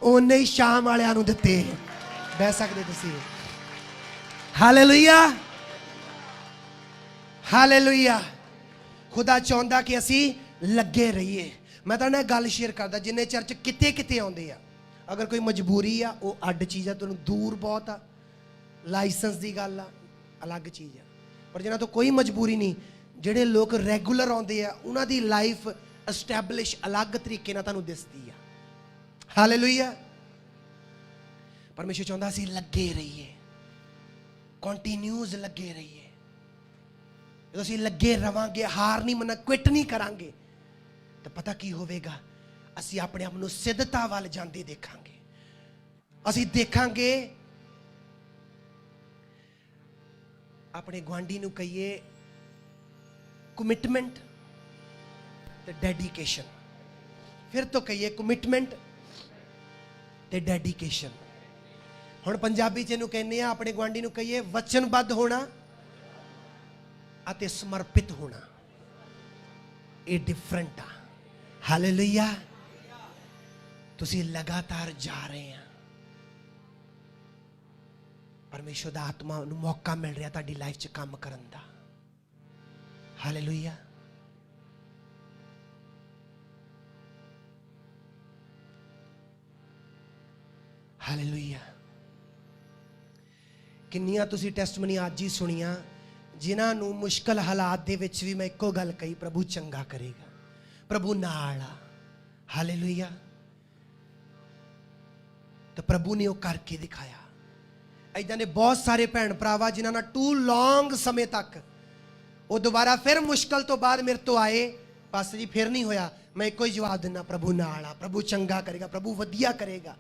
ਉਹਨੇ ਹੀ ਸ਼ਾਮ ਵਾਲਿਆਂ ਨੂੰ ਦਿੱਤੇ। ਬਹਿ ਸਕਦੇ ਤੁਸੀਂ। Hallelujah, hallelujah. ਖੁਦਾ ਚਾਹੁੰਦਾ ਕਿ ਅਸੀਂ ਲੱਗੇ ਰਹੀਏ। ਮੈਂ ਤਾਂ ਨਾ ਗੱਲ ਸ਼ੇਅਰ ਕਰਦਾ, ਜਿੰਨੇ ਚਰਚ ਕਿਤੇ ਕਿਤੇ ਆਉਂਦੇ ਆ, ਅਗਰ ਕੋਈ ਮਜਬੂਰੀ ਆ ਉਹ ਅੱਡ ਚੀਜ਼ ਆ, ਤੁਹਾਨੂੰ ਦੂਰ ਬਹੁਤ ਆ, ਲਾਇਸੈਂਸ ਦੀ ਗੱਲ ਆ, ਅਲੱਗ ਚੀਜ਼ ਆ। ਪਰ ਜਿਹਨਾਂ ਤੋਂ ਕੋਈ ਮਜਬੂਰੀ ਨਹੀਂ, ਜਿਹੜੇ ਲੋਕ ਰੈਗੂਲਰ ਆਉਂਦੇ ਆ, ਉਹਨਾਂ ਦੀ ਲਾਈਫ ਐਸਟੈਬਲਿਸ਼ ਅਲੱਗ ਤਰੀਕੇ ਨਾਲ ਤੁਹਾਨੂੰ ਦਿਸਦੀ ਆ। ਹਾਲੇਲੂਇਆ। ਪਰਮੇਸ਼ਰ ਚਾਹੁੰਦਾ ਅਸੀਂ ਲੱਗੇ ਰਹੀਏ, ਕੰਟੀਨਿਊਸ ਲੱਗੇ ਰਹੀਏ। ਜਦੋਂ ਅਸੀਂ ਲੱਗੇ ਰਵਾਂਗੇ, ਹਾਰ ਨਹੀਂ ਮੰਨਾ, ਕੁਇਟ ਨਹੀਂ ਕਰਾਂਗੇ, ਤਾਂ ਪਤਾ ਕੀ ਹੋਵੇਗਾ, ਅਸੀਂ ਆਪਣੇ ਆਪ ਨੂੰ ਸਿੱਧਤਾ ਵੱਲ ਜਾਂਦੇ ਦੇਖਾਂਗੇ। ਅਸੀਂ ਦੇਖਾਂਗੇ ਆਪਣੇ ਗੁਆਂਢੀ ਨੂੰ ਕਹੀਏ ਕਮਿਟਮੈਂਟ ਤੇ ਡੈਡੀਕੇਸ਼ਨ। ਫਿਰ ਤੋਂ ਕਹੀਏ ਕਮਿਟਮੈਂਟ ਤੇ ਡੈਡੀਕੇਸ਼ਨ। ਹੁਣ ਪੰਜਾਬੀ ਚ ਇਹਨੂੰ ਕਹਿੰਦੇ ਆ, ਆਪਣੇ ਗੁਆਂਢੀ ਨੂੰ ਕਹੀਏ ਵਚਨਬੱਧ ਹੋਣਾ ਅਤੇ ਸਮਰਪਿਤ ਹੋਣਾ। ਇਹ ਡਿਫਰੈਂਟ ਆ। ਹਾਲੇਲੂਇਆ। ਤੁਸੀਂ ਲਗਾਤਾਰ ਜਾ ਰਹੇ ਆ, ਪਰਮੇਸ਼ਰ ਦਾ ਆਤਮਾ ਨੂੰ ਮੌਕਾ ਮਿਲ ਰਿਹਾ ਤੁਹਾਡੀ ਲਾਈਫ 'ਚ ਕੰਮ ਕਰਨ ਦਾ। ਹਾਲੇਲੂਇਆ। ਹਾਲੇਲੂਇਆ। ਕਿੰਨੀਆਂ ਤੁਸੀਂ ਟੈਸਟਮਨੀ ਅੱਜ ਹੀ ਸੁਣੀਆਂ ਜਿਨ੍ਹਾਂ ਨੂੰ ਮੁਸ਼ਕਲ ਹਾਲਾਤ ਦੇ ਵਿੱਚ ਵੀ ਮੈਂ ਇੱਕੋ ਗੱਲ ਕਹੀ, ਪ੍ਰਭੂ ਚੰਗਾ ਕਰੇਗਾ, ਪ੍ਰਭੂ ਨਾਲ ਆ। ਹਾਲੇਲੂਇਆ। ਤਾਂ ਪ੍ਰਭੂ ਨੇ ਉਹ ਕਰਕੇ ਦਿਖਾਇਆ। ਇੱਦਾਂ ਦੇ ਬਹੁਤ ਸਾਰੇ ਭੈਣ ਭਰਾਵਾ ਜਿਨ੍ਹਾਂ ਨਾਲ ਟੂ ਲੌਂਗ ਸਮੇਂ ਤੱਕ ਉਹ ਦੁਬਾਰਾ ਫਿਰ ਮੁਸ਼ਕਲ ਤੋਂ ਬਾਅਦ ਮੇਰੇ ਤੋਂ ਆਏ, ਪਾਸਟਰ ਜੀ ਫਿਰ ਨਹੀਂ ਹੋਇਆ। ਮੈਂ ਇੱਕੋ ਹੀ ਜਵਾਬ ਦਿੰਦਾ, ਪ੍ਰਭੂ ਨਾਲ ਆ, ਪ੍ਰਭੂ ਚੰਗਾ ਕਰੇਗਾ, ਪ੍ਰਭੂ ਵਧੀਆ ਕਰੇਗਾ।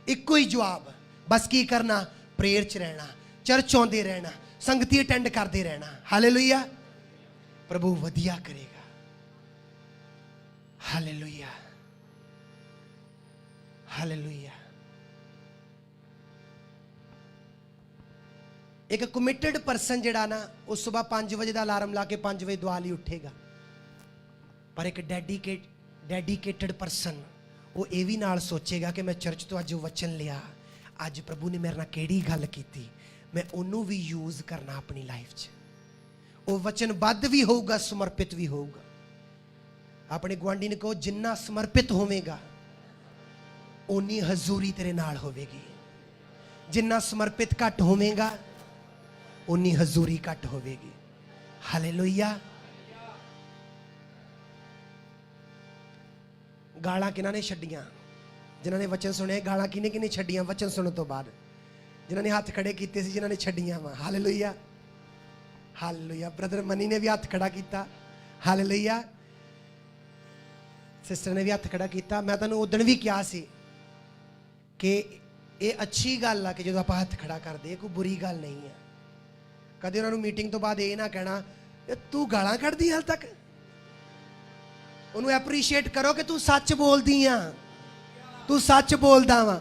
ਇੱਕੋ ਹੀ ਜਵਾਬ। ਬਸ ਕੀ ਕਰਨਾ? ਪ੍ਰੇਅਰ 'ਚ ਰਹਿਣਾ, ਚਰਚ ਆਉਂਦੇ ਰਹਿਣਾ, ਸੰਗਤੀ ਅਟੈਂਡ ਕਰਦੇ ਰਹਿਣਾ। ਹਾਲੇਲੂਇਆ। ਪ੍ਰਭੂ ਵਧੀਆ ਕਰੇਗਾ। Hallelujah, hallelujah. ਇੱਕ ਕਮਿਟਡ ਪਰਸਨ ਜਿਹੜਾ ਨਾ, ਉਹ ਸਵੇਰ 5 ਵਜੇ ਦਾ ਅਲਾਰਮ ਲਾ ਕੇ 5 ਵਜੇ ਦੁਆ ਲਈ ਉੱਠੇਗਾ। ਪਰ ਇੱਕ ਡੈਡੀਕੇਟਡ ਪਰਸਨ ਉਹ ਇਹ ਵੀ ਨਾਲ ਸੋਚੇਗਾ ਕਿ ਮੈਂ ਚਰਚ ਤੋਂ ਅੱਜ ਵਚਨ ਲਿਆ, ਅੱਜ ਪ੍ਰਭੂ ਨੇ ਮੇਰੇ ਨਾਲ ਕਿਹੜੀ ਗੱਲ ਕੀਤੀ, ਮੈਂ ਉਹਨੂੰ ਵੀ ਯੂਜ਼ ਕਰਨਾ ਆਪਣੀ ਲਾਈਫ 'ਚ। ਉਹ ਵਚਨਬੱਧ ਵੀ ਹੋਊਗਾ, ਸਮਰਪਿਤ ਵੀ ਹੋਊਗਾ। अपने गुआंढी ने कहो जिन्ना समर्पित होवेगा उन्नी हजूरी तेरे नाल होवेगी, जिन्ना समर्पित घट होवेगा उन्नी हजूरी घट होवेगी। हालेलुया। गालां किन्हां ने छड्डियां? जिन्हां ने वचन सुने। गालां किने किने छड्डियां वचन सुनने तो बाद? जिन्हां ने हाथ खड़े कीते सी, जिन्हां ने छड्डियां वा। Hallelujah, hallelujah. ब्रदर मनी ने भी हाथ खड़ा किया। हालेलुया। सिस्टर ने भी हाथ खड़ा किया। मैं तुहानूं उदण भी कहा सी कि ये अच्छी गल आ कि जो आप हाथ खड़ा करते, कोई बुरी गल नहीं है। कदे उन्होंने मीटिंग तो बाद ये ना कहना तू गालां कढ़दी हाल तक। उन्होंने एप्रीशिएट करो कि तू सच बोलदी आ, तू सच बोलदा वा।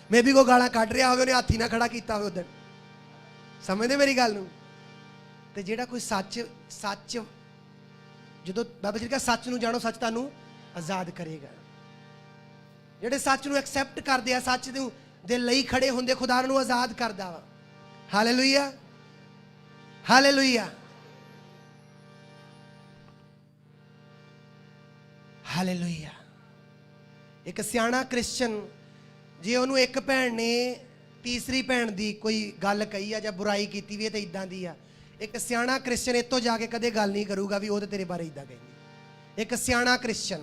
मैं भी कोई गालां कढ़ रहा हो, उन्हें हाथ ही ना खड़ा किया हो उदण। समझदे मेरी गल नूं? ते जेड़ा कोई सच सच जो बाबा जी कहा सच नूं जानो, सच तुहानूं आजाद करेगा। जेड़े सच नूं एक्सैप्ट करदे आ, सच दे लई खड़े हुंदे, खुदा नूं आजाद करदा वा। Hallelujah, hallelujah, hallelujah. एक सियाणा क्रिश्चन जे उन्होंने एक भैन ने तीसरी भैन की कोई गल कही है जां बुराई की भी है तो इदां दी आ, एक सियाणा क्रिश्चन इतों जाके कदे गल नहीं करूगा भी वो तो तेरे बारे इदां कहंदी। एक सियाणा क्रिश्चन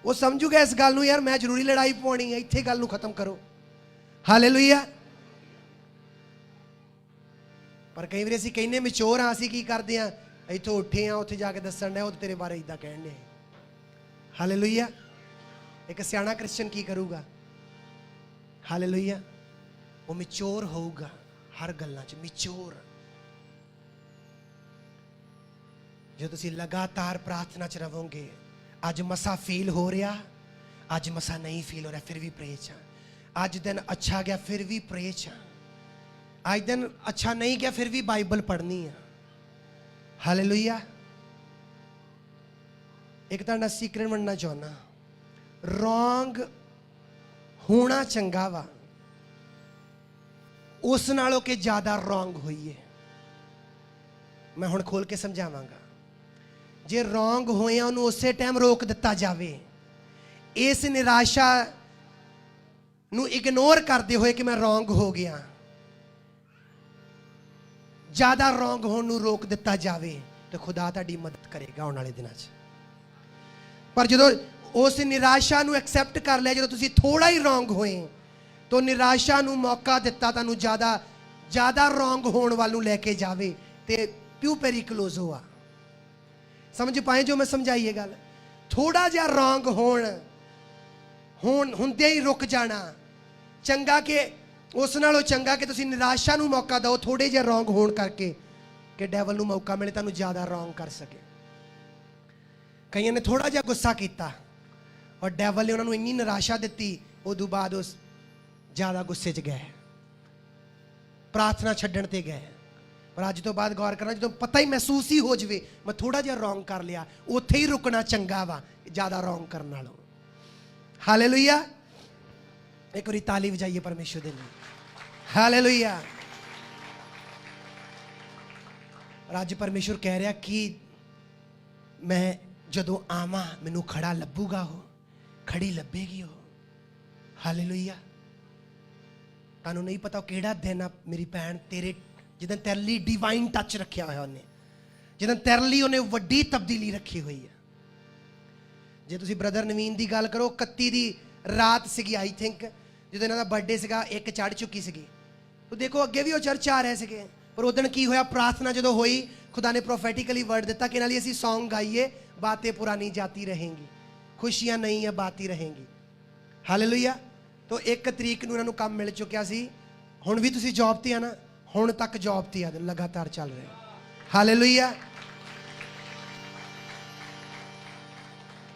वो समझूगा इस गल नूं, यार मैं जरूरी लड़ाई पाउणी है, इत्थे गल नूं खत्म करो। हालेलुया। पर कई बार असीं कहने मैच्योर हाँ, असीं की करदे आ, इत्थों उठे हाँ उत्थे जाके दस्सण डे वो तो तेरे बारे इदां कहण डे। हालेलुया। एक सियाणा क्रिश्चन की करूगा? हालेलुया। वो मैच्योर होऊगा हर गल्लां च, मैच्योर। जो तुसीं लगातार प्रार्थना च रहोगे, अज मसा फील हो रहा, अज मसा नहीं फील हो रहा, फिर भी प्रे च। अज दिन अच्छा गया फिर भी प्रे च। अज दिन अच्छा नहीं गया फिर भी बाइबल पढ़नी है। हालेलुया। एक तुहाडा सीक्रेट मनना चाहना, रॉन्ग होना चंगा वा उस नालों के ज्यादा रॉन्ग होइए। मैं हुण खोल के समझावांगा। जे रॉन्ग होए उन्होंने उस टाइम रोक दिता जाए, इस निराशा नूं इग्नोर करते हुए कि मैं रॉन्ग हो गया, ज्यादा रॉन्ग होने नूं रोक दिता जाए तो खुदा तुहाडी मदद करेगा आने वाले दिनों च। पर जो उस निराशा नूं एक्सैप्ट कर लिया, जो तुसीं थोड़ा ही रॉन्ग होए तो निराशा नूं मौका दिता तुहानूं ज्यादा ज्यादा रॉन्ग होने वाल नूं लैके जावे ते प्यू पेरी क्लोज हुआ। समझ पाए जो मैं समझाइए गल? थोड़ा जिहा रॉन्ग हुंदे ही रुक जाना चंगा कि उस नालों चंगा कि तुसीं निराशा नूं मौका दो थोड़े जिहे रॉन्ग होण करके कि डेवल नूं मौका मिले तुहानूं ज़्यादा रॉन्ग कर सके। कईयां ने थोड़ा जिहा गुस्सा किया और डेवल ने उन्होंने इन्नी निराशा दी, उदों बाद उस ज़्यादा गुस्से च गए, प्रार्थना छड्डण ते गए। पर अज तो बाद गौर करना, जो पता ही महसूस ही हो जाए मैं थोड़ा जिहा रॉन्ग कर लिया, उत्थे ही रुकना चंगा वा ज़्यादा रॉन्ग करने नालों। हालेलुया। एक बारी ताली बजाइए परमेश्वर दे लिए। हालेलुया। और अज परमेश्वर कह रहा कि मैं जदों आवां मैनू खड़ा लभूगा, हो खड़ी लभेगी हो। हालेलुया। तुहानूं नहीं पता किहड़ा दिन आ मेरी भैन तेरे जिदन तेरे लिए डिवाइन टच रखा हुआ उन्हें, जिदन तेरे लिए उन्हें वड्डी तब्दीली रखी हुई है। जे तुसीं ब्रदर नवीन की गल करो, 31 की रात सी आई थिंक जो इन्हों का बर्थडे सगा, एक चढ़ चुकी सी, तो देखो अगे भी वो चर्च आ रहे थे। पर उदन की होया, प्रार्थना जो हुई खुदा ने प्रोफेटिकली वर्ड दिता कि इन्हां लई असीं सॉन्ग गाइए, बातें पुरानी जाती रहेंगी, खुशियां नहीं है बाती रहेंगी। हालेलुया। तो 1 तरीक नूं इन्हां नूं काम मिल चुकिया सी, हुण भी तुसीं जॉब ते आ ना, हुण तक जॉब ते आ, लगातार चल रहे। हालेलुया।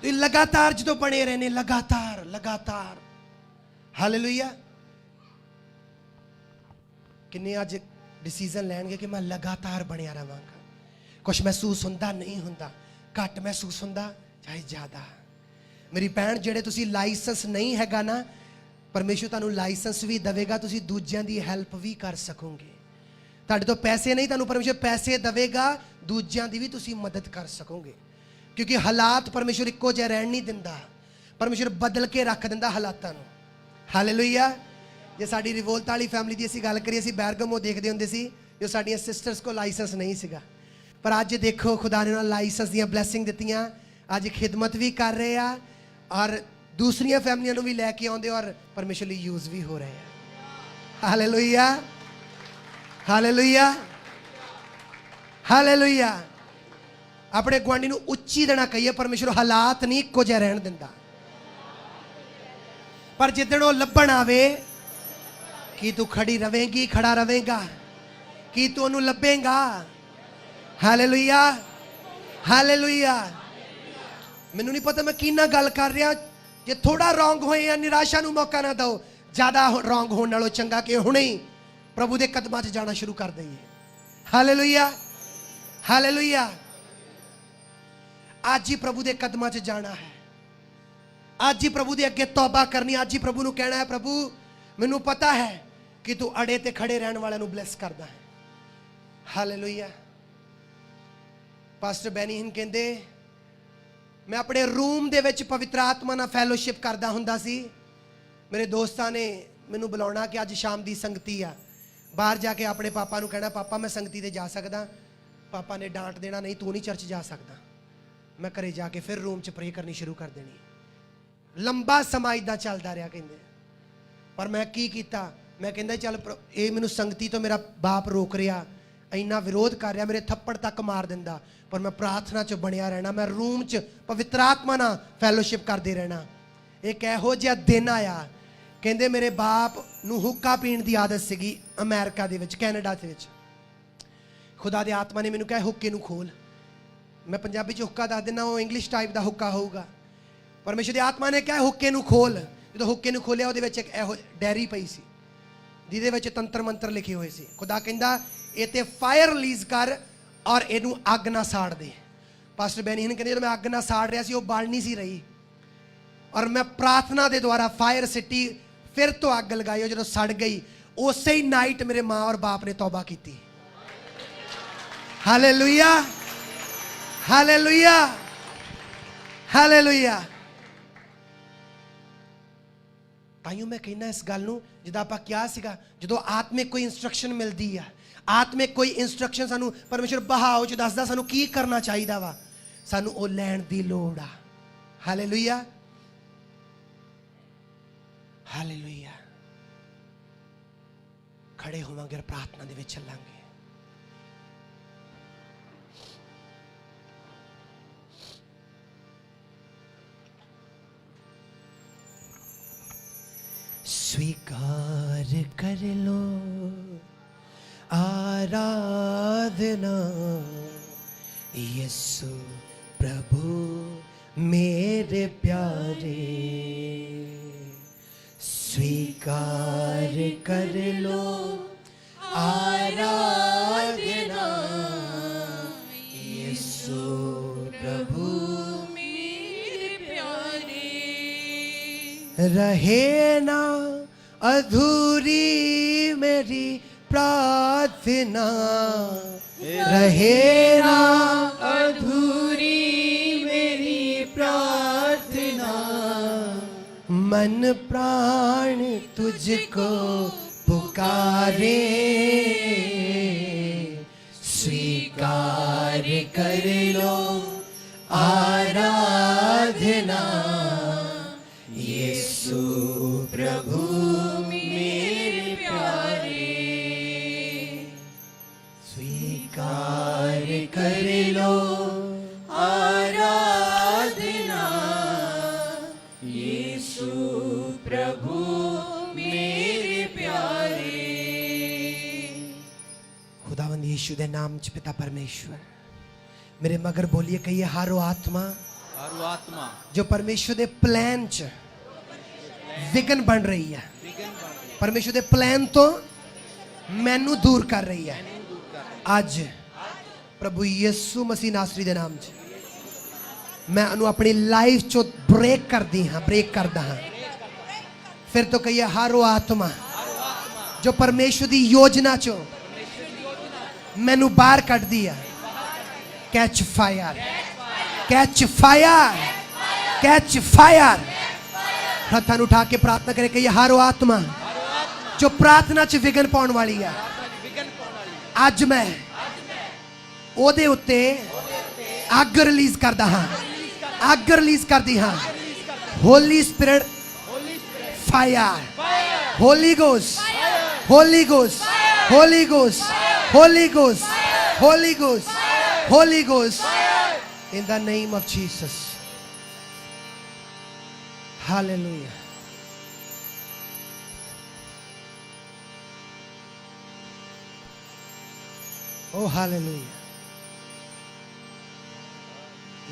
तो लगातार जो बने रहने, लगातार लगातार। हालेलुया। किन्ने अज डिसीजन लैणगे कि मैं लगातार बनिया रहांगा। कुछ महसूस हुंदा नहीं हुंदा, घट महसूस हुंदा चाहे ज़्यादा। मेरी भैन जेड़े तुसीं लाइसेंस नहीं हैगा ना, परमेश्वर तुहानूं लाइसेंस भी देवेगा, तुसीं दूजियां दी हैल्प भी कर सकोगे। तुहाडे तो पैसे नहीं, तुहानूं परमेश्वर पैसे देवेगा, दूजियां दी भी तुसीं मदद कर सकोगे। क्योंकि हालात परमेश्वर इक्को जिहा रहन नहीं दिंदा, परमेश्वर बदल के रख दिंदा हालातां नूं। हालेलुया। जे साडी रिवोल्ट वाली फैमिली की असीं गल करिए, असीं बैरगमो देखदे हुंदे सी, जो साडियां सिस्टर्स को लाइसेंस नहीं सीगा, पर अज देखो खुदा ने उन्हां लाइसेंस दियां ब्लैसिंग दित्तियां, अज खिदमत भी कर रहे आ और दूसरियां फैमिलियां नूं भी लैके आउंदे और परमेश्वर लई यूज भी हो रहे हैं। Hallelujah, hallelujah, hallelujah. अपने गुआंढी नूं उच्ची देना कहिए, परमेश्वर हालात नहीं इक्को जिहा रहन दिंदा, पर जिद्दण वो लभण आवे कि तू खड़ी रवेंगी, खड़ा रवेगा, कि तू उन्होंने लभेगा। Hallelujah, hallelujah. मैनू नहीं पता मैं किन्ना गल कर रहा, जे थोड़ा रॉन्ग होए या निराशा नूं मौका ना दो, ज़्यादा रॉन्ग होने नालों चंगा कि हुणे ही प्रभु के कदमां 'च जाना शुरू कर दईए। Hallelujah, hallelujah. आज ही प्रभु के कदमां 'च जाना है, आज ही प्रभु के अगे तौबा करनी, आज ही प्रभु नूं कहना है, प्रभु मैनू पता है कि तू अड़े ते खड़े रहने वाले नूं ब्लैस करदा है। हालेलुया। पास्टर बैनीहन कहंदे, मैं अपने रूम दे विच पवित्र आत्मा नाल फैलोशिप करदा हुंदा सी, मेरे दोस्तां ने मैनू बुलाउणा कि अज शाम दी संगती आ, बाहर जाके अपने पापा नूं कहना, पापा मैं संगती ते जा सकदा, पापा ने डांट देना, नहीं तू नहीं चर्च जा सकदा। मैं घरे जाके फिर रूम च प्रे करनी शुरू कर देनी। लंबा समा इदां चलदा रहा कहंदे, पर मैं की कीता, मैं कहंदा चल ये मैनू संगती तो मेरा बाप रोक रहा, इन्ना विरोध कर रहा, मेरे थप्पड़ तक मार दिंदा, पर मैं प्रार्थना च बनिया रहना, मैं रूम च पवित्र आत्मा नाल फैलोशिप करते रहना। एक इहो जिहा दिन आया, कहंदे मेरे बाप नूं हुक्का पीण दी आदत सीगी अमेरिका दे विच, कैनेडा दे विच। खुदा दे आत्मा ने मैनू कहा हुक्के नूं खोल, मैं पंजाबी च हुक्का दस दिना, वो इंग्लिश टाइप का हुक्का होऊगा। परमेश्वर दी आत्मा ने कहा हुक्के नूं खोल, जो हुक्के नूं खोलिया उहदे विच एक इहो डायरी पई सी, जिहदे विच तंत्र मंत्र लिखे हुए सी। खुदा कहंदा ये ते फायर रिलीज कर और इनू अग ना साड़ दे। पास्टर बैनीहन कहंदे जदों मैं अग ना साड़ रहा सी, वो बल नहीं सी रही, और मैं प्रार्थना दे द्वारा फायर सिटी, फिर तो अग लगाई, जो सड़ गई उसे ही नाइट मेरे माँ और बाप ने तौबा की। Hallelujah, hallelujah, hallelujah. ताइयों मैं कहना इस गल नूं, जिद्दां आपां क्या सीगा, जदों आत्मिक कोई इंस्ट्रक्शन मिलती है, आत्मिक कोई इंस्ट्रक्शन सानू परमेश्वर बहाव च दसदा सानू की करना चाहिए वा, सानू ओ लैण दी लोड़ आ। Hallelujah, hallelujah. खड़े होवांगे और प्रार्थना दे विच चलांगे। स्वीकार कर लो आराधना यीशु प्रभु मेरे प्यारे, स्वीकार कर लो आराधना यीशु प्रभु मेरे प्यारे। रहे ना अधूरी मेरी प्रार्थना, रहे ना अधूरी मेरी प्रार्थना, मन प्राण तुझको पुकारे, स्वीकार कर लो आराधना यीशु प्रभु मेरे प्यारे, स्वीकार कर लो आराधना यीशु प्रभु मेरे प्यारे। खुदावंद यीशु दे नाम च पिता परमेश्वर, मेरे मगर बोलिए कहिए हर वो आत्मा जो परमेश्वर दे प्लान च विघन बन रही है, परमेश्वर दे प्लान तो मैनू दूर कर रही है, आज प्रभु यीशु मसीह नासरी दे नाम च मैं उन्हें अपनी लाइफ चो ब्रेक कर दी हाँ, ब्रेक करदा हाँ। फिर तो कहिए हर वो आत्मा जो परमेश्वर दी योजना चो मैनू बाहर कट दिया, catch fire, catch fire, catch fire. हथां उठा के प्रार्थना करे कि हर वो आत्मा जो प्रार्थना च विघन पाउण वाली है, अज मैं ओदे उत्ते अग रिलीज करदा हां, अग रिलीज करदी हां। Holy spirit fire, holy ghost, holy ghost, holy ghost, holy ghost, holy ghost, holy ghost, in the name of Jesus. हालेलुया। ओ हालेलुया।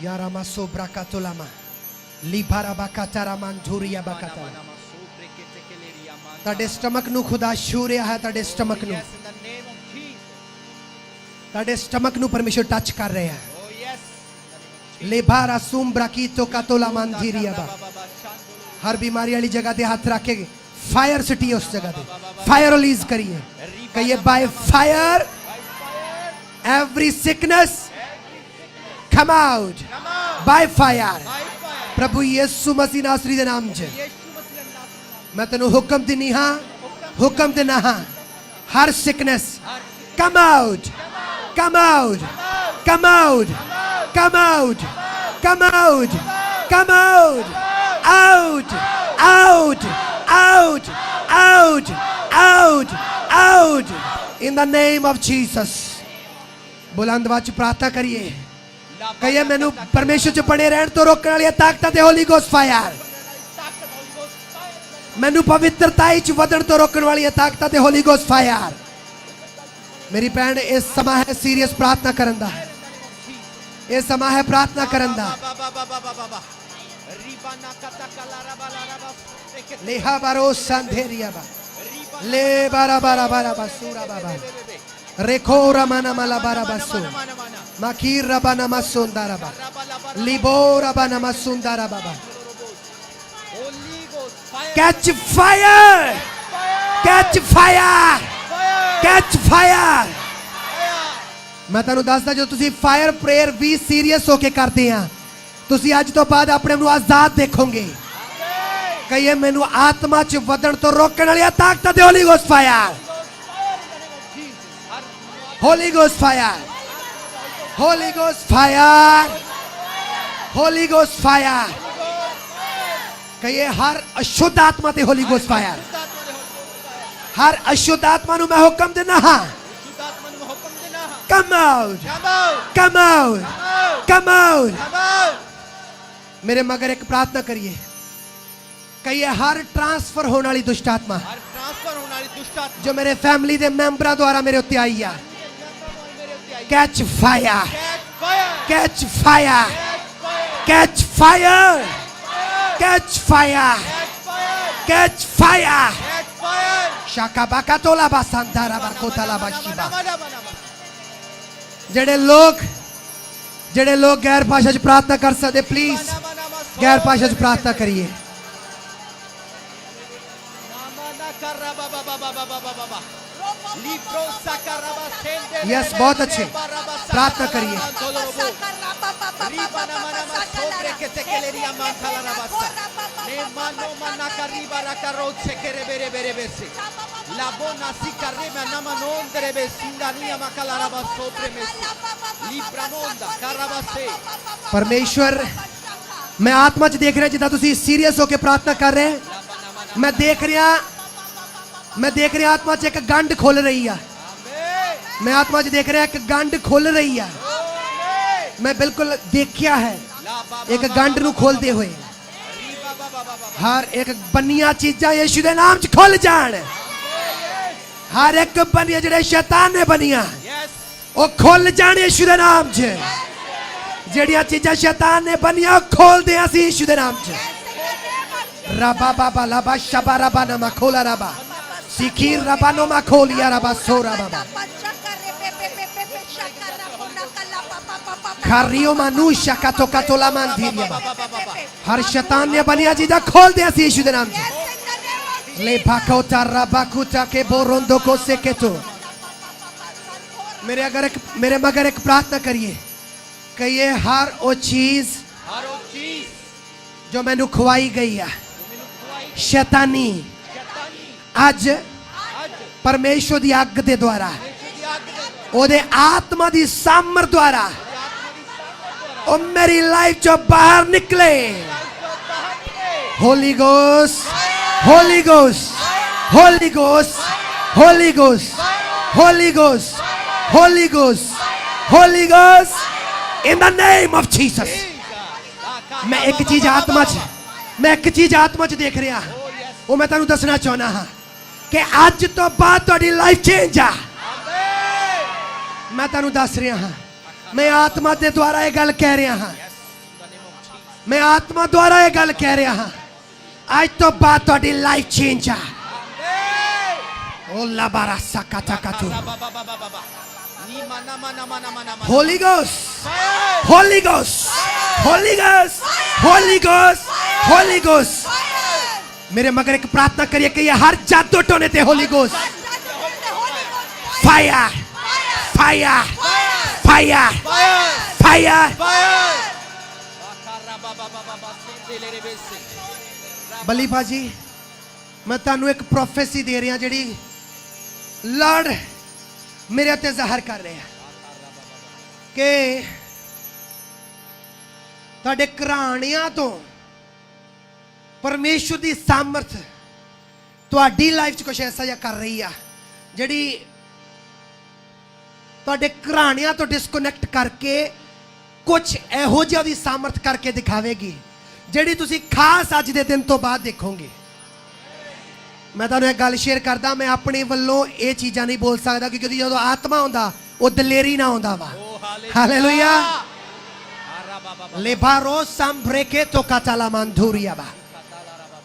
यारामा सोब्रा कातोलामा लीबारा बाकातारा मंजूरिया बाकाता। ਤੁਹਾਡੇ ਸਟਮਕ ਨੂੰ ਖੁਦਾ ਛੂ ਰਿਹਾ ਹੈ, ਤੁਹਾਡੇ ਸਟਮਕ ਨੂੰ, ਤੁਹਾਡੇ ਸਟਮਕ ਨੂੰ ਪਰਮੇਸ਼ਰ ਟੱਚ ਕਰ ਰਿਹਾ ਹੈ। लेबारा सुम्ब्रा की तो कातोला मंजीरिया बा। हर बीमारी वाली जगह पे हाथ रखेंगे, फायर सिटी है उस जगह पे, फायर रिलीज करिए, कहिए by fire every sickness come out, by fire. प्रभु यीशु मसीह नासरी दे नाम च मैं तेनू हुक्म दिनी हां, हुक्म देना हां, हर sickness come out, come out, come out, come out, come out, come out, out, out, out, out, out, out, in the name of Jesus। बुलंद आवाज प्रार्थना करिए, कहिए मैनू परमेश्वर च बने रहन तो रोकने वाली ताकत दे होली गोस्ट फायर, मैनू पवित्रता च वधण तो रोकने वाली ताकत दे होली गोस्ट फायर। मेरी भैन इस समय है सीरियस प्रार्थना करन दा, ये समय है प्रार्थना करन दा। लेहा बारो संधेरिया बा, ले बारा बारा बारा बसूरा बाबा, रेखो रमाना माला बारा बसु, मकीर रबाना मसुंदारा बा, लिबो रबाना मसुंदारा बाबा। Catch fire, catch fire, catch fire. मैं तुहानू दसदा जो तुसी फायर प्रेयर भी सीरियस होके करते हैं, तुसी अज तो बाद अपने नू आजाद देखोगे। कहिए मैनू आत्मा च वधण तो रोकने वाली ताकत दे holy ghost fire, holy ghost fire, holy ghost fire, holy ghost fire. कहिए हर अशुद्ध आत्मा ते होली गोस्ट फायर, हर अशुद्ध आत्मा नू मैं हुक्म देना हां, come out, come out, come out। मेरे मगर एक प्रार्थना करिए, कहिए हर ट्रांसफर होने वाली दुष्ट आत्मा जो मेरे फैमिली के मेंबरों द्वारा मेरे उत्ते आई है, catch fire, catch fire, catch fire, catch fire, catch fire. शाका बाका तोला बासंतारा बाकोताला बाशिबा। जेड़े लोग गैर भाषा च प्रार्थना कर सकते प्लीज गैर भाषा च प्रार्थना करिए। यस बहुत अच्छे प्रार्थना करिए। परमेश्वर मैं आत्मा च देख रहा जिदा तुसी सीरियस होके प्रार्थना कर रहे हैं, मैं देख रहा आत्मा च एक गंढ खुल रही है, मैं आत्मा च देख रहा एक गंढ खुल रही है, मैं बिल्कुल देखिया है एक गंढ नू खोलते हुए। हर एक बनिया चीजा यीशु दे नाम च खुल जान, हर एक बनिया जेड़े शैतान ने बनिया वो खुल जान यीशु दे नाम च। जेड़ियां चीजा शैतान ने बनिया खोल दे असी यीशु दे नाम च। रबा बाबा लबा शबा रबा नमा खोला रबा सिखीर रबा नमा खोलिया रबा सोरा बाबा खारियो मानुषा कातो कातोला मंदिरिया बा। हर शैतान ने बनिया चीजा खोल दे असी यीशु दे नाम च। ले भाकोता रबा कुता के बोरोंदो को सेकेतो। मेरे मगर एक प्रार्थना करिए, कहिए हर वो चीज जो मैनू खुआई गई है शैतानी अज परमेश्वर की अग दे द्वारा ओदे आत्मा की सामर्थ द्वारा ओ मेरी लाइफ जो बाहर निकले Holi ghost holy ghost holy ghost holy ghost holy ghost holy ghost holy ghost in the name of Jesus. मैं एक चीज आत्मा च देख रहा वो मैं तेन दसना चाहना हाँ कि अज तो बाद तुहाडी लाइफ चेंज आ। मैं तेन दस रहा हाँ मैं आत्मा के द्वारा ये गल कह रहा हाँ मैं आत्मा द्वारा ये गल कह रहा हाँ आज तो बाद तुहाडी लाइफ चेंज आ। ओला बारा साकाता कातू Holy Ghost, Holy Ghost, Holy Ghost, Holy Ghost, Holy Ghost। मेरे मगर एक प्रार्थना करिए कि ये हर जादू टोने थे Holy Ghost, fire, fire, fire, fire। बली भाजी मैं तानू एक प्रोफेसी दे रहा जी लड़ मेरे ते ज़ाहिर कर रहे हैं कि तुहाडे घराणियां तो परमेश्वर की सामर्थ तुहाडी लाइफ च कुछ ऐसा कर रही है जिहड़ी तुहाडे घराणियां तो डिस्कनेक्ट करके कुछ इहो जिहा दी सामर्थ करके दिखावेगी जिहड़ी तुसीं खास अज दे दिन तो बाद देखोगे। मैं तुहानूं एक गल शेयर करदा मैं अपने वल्लों ये चीज़ां नहीं बोल सकदा क्योंकि जो आत्मा आउंदा वो दलेरी ना आउंदा वा। हालेलुया लेबारो सांभ्रेके तो काताला मांधुरिया बा।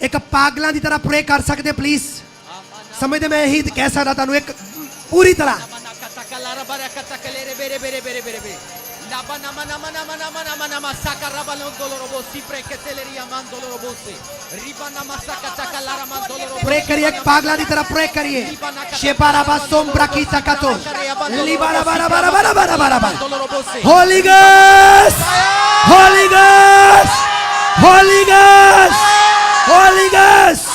एक पागलां दी तरह प्रे कर सकदे प्लीज समझदे मैं यही कह सकदा तुहानूं एक पूरी तरह प्रे करिए पागला की तरह प्रे करिए शेपारा बा सोमब्रा की तकातो लिबारा बारा बारा बारा बारा बारा holy ghost holy ghost holy ghost holy ghost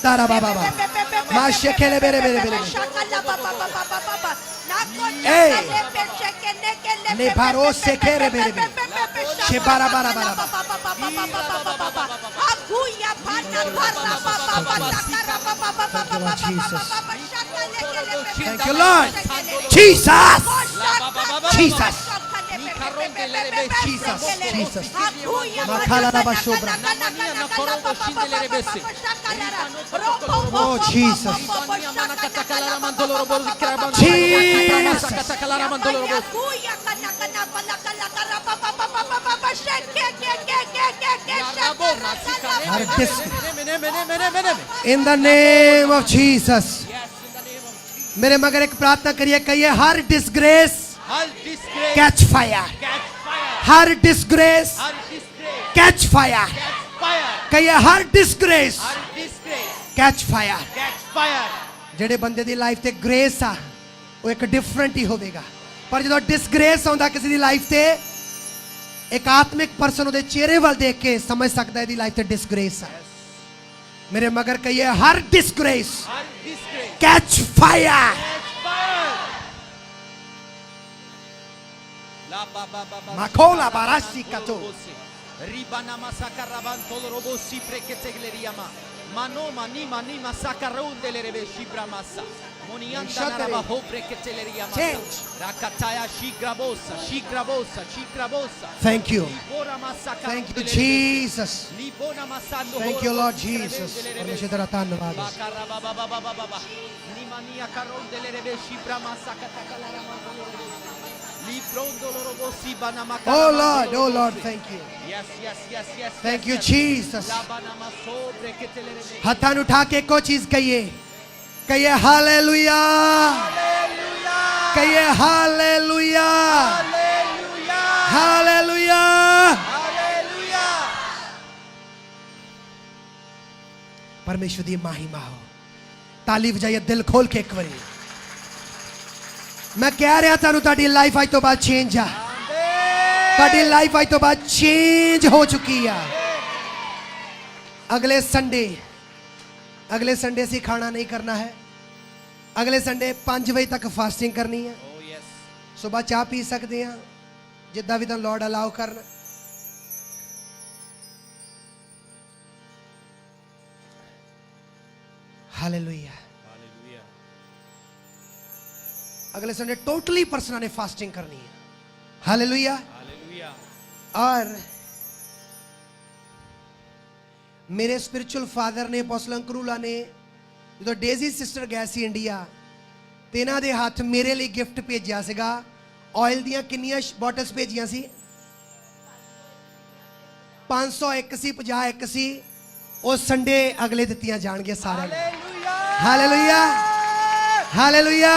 तारा बाबा माशे खेले बेरे बेरे बेरे ले बारो से खेरे बेरे बेरे शे बारा बारा बारा Thank you Lord Jesus Jesus Jesus Jesus makala raba shobra oh Jesus in the name of Jesus। मेरे मगर एक प्रार्थना करिए कहिए हर डिसग्रेस कैच फायर हर डिसग्रेस कैच फायर कहिए हर डिसग्रेस कैच फायर। जेडे बंदे दी लाइफ ते ग्रेस आ वो एक डिफरेंट ही होवेगा पर जो डिसग्रेस आउंदा किसी दी लाइफ ते एक आत्मिक पर्सन उहदे चेहरे वाल देख के समझ सकदा है दी लाइफ ते डिसग्रेस है। मेरे मगर कहिए हर disgrace catch fire makola barasi kato ribana masaka rabanto robo si preketegleriama mano mani mani masaka ronde le rebe shibra massa monianda raba ho preketeleriama rakataya shigrabosa shigrabosa thank you Jesus thank you Lord Jesus परमेश्वर धन्यवाद nimania karonde le rebe shibra masaka takala oh Lord, thank you. Yes. Thank you, Jesus. हाथान उठा के को चीज कहिए hallelujah कहिए hallelujah hallelujah. परमेश्वर दी महिमा हो ਤਾਲੀ ਵਜਾਈਏ ਦਿਲ ਖੋਲ ਕੇ ਇੱਕ ਵਾਰੀ। ਮੈਂ ਕਹਿ ਰਿਹਾ ਤੁਹਾਨੂੰ ਤੁਹਾਡੀ ਲਾਈਫ ਅੱਜ ਤੋਂ ਬਾਅਦ ਚੇਂਜ ਆ। ਤੁਹਾਡੀ ਲਾਈਫ ਅੱਜ ਤੋਂ ਬਾਅਦ ਚੇਂਜ ਹੋ ਚੁੱਕੀ ਆ। ਅਗਲੇ ਸੰਡੇ ਅਸੀਂ ਖਾਣਾ ਨਹੀਂ ਕਰਨਾ ਹੈ। ਅਗਲੇ ਸੰਡੇ 5 ਵਜੇ ਤੱਕ ਫਾਸਟਿੰਗ ਕਰਨੀ ਹੈ। ਸੁਬਾਹ ਚਾਹ ਪੀ ਸਕਦੇ ਹਾਂ ਜਿੱਦਾਂ ਵੀ ਤੁਹਾਨੂੰ ਲਾਰਡ ਅਲਾਉ ਕਰਨ। ਹਾਲੇਲੂਇਆ। अगले संडे टोटली पर्सनल ने फास्टिंग करनी है। हालेलुया। और मेरे स्पिरिचुअल फादर ने अपोस्टल अंकरूला ने जो डेजी सिस्टर गए सी इंडिया ते इन्हां दे हाथ मेरे लिए गिफ्ट भेजिया सीगा। ऑयल दियां किन्नियां बॉटल्स भेजियां सी? 501 सी, 51 सी। वो संडे अगले दित्तियां जाणगियां सारे। Hallelujah, hallelujah,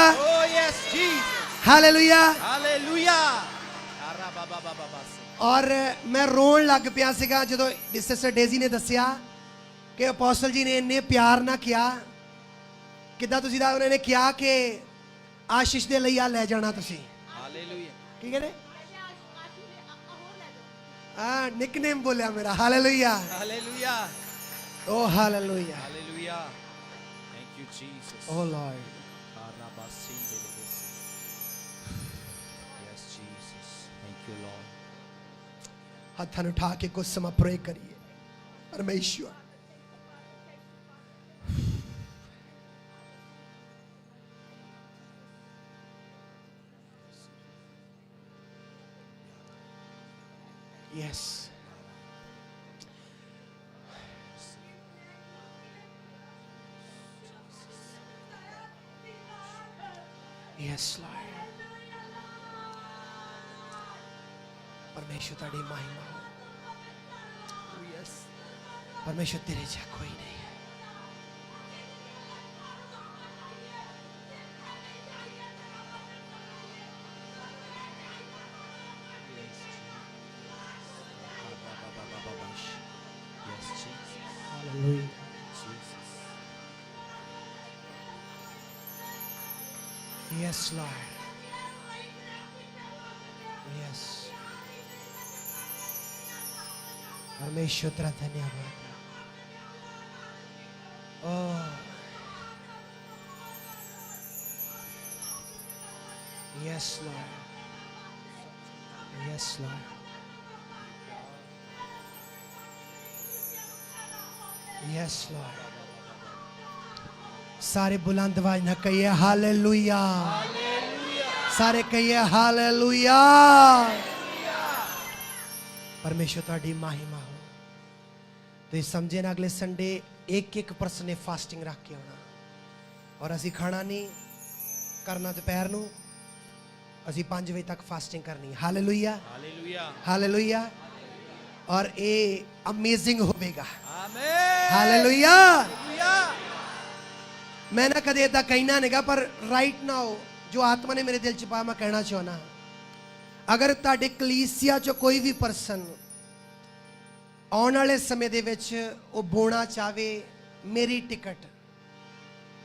hallelujah, hallelujah. और मैं रोन लग पिया सीगा जदों सिस्टर डेजी ने दसिया कि अपोस्टल जी ने इन्ने प्यार ना किया किदा तुसी दा उन्होंने किया कि आशीष दे लई आ ले जाना तुसी। हालेलुया। की कहने? हाँ, निकनेम बोलिया मेरा। Hallelujah, hallelujah. O hallelujah, hallelujah. Thank you Jesus. Oh lord. हाथ उठा के कुछ समय प्रे करिए। परमेश्वर यस, यस लॉर्ड। परमेश्वर तेरी महिमा हो। यस, परमेश्वर तेरे जैसा कोई नहीं है। हालेलुया। Yes Lord, yes. परमेश्वर तेरा धन्यवाद। Oh yes Lord, yes Lord, yes Lord. सारे बुलंद आवाज ना कहिए हालेलुया। सारे कहिए हालेलुया। परमेश्वर ताड़ी महिमा हो। तो समझे ना अगले संडे एक पर्सन ने फास्टिंग रख के आना और असी खाना नहीं करना। दोपहर नूं असी 5 बजे तक फास्टिंग करनी। Hallelujah, hallelujah. और ये अमेजिंग होगा। हालेलुया। मैं ना कदे इदा कहना नहीं पर राइट नाउ जो आत्मा ने मेरे दिल च पाया मैं कहना चाहना। अगर तुहाडे कलीसिया चो कोई भी परसन आने वाले समय दे विच वो बोना चाहे, मेरी टिकट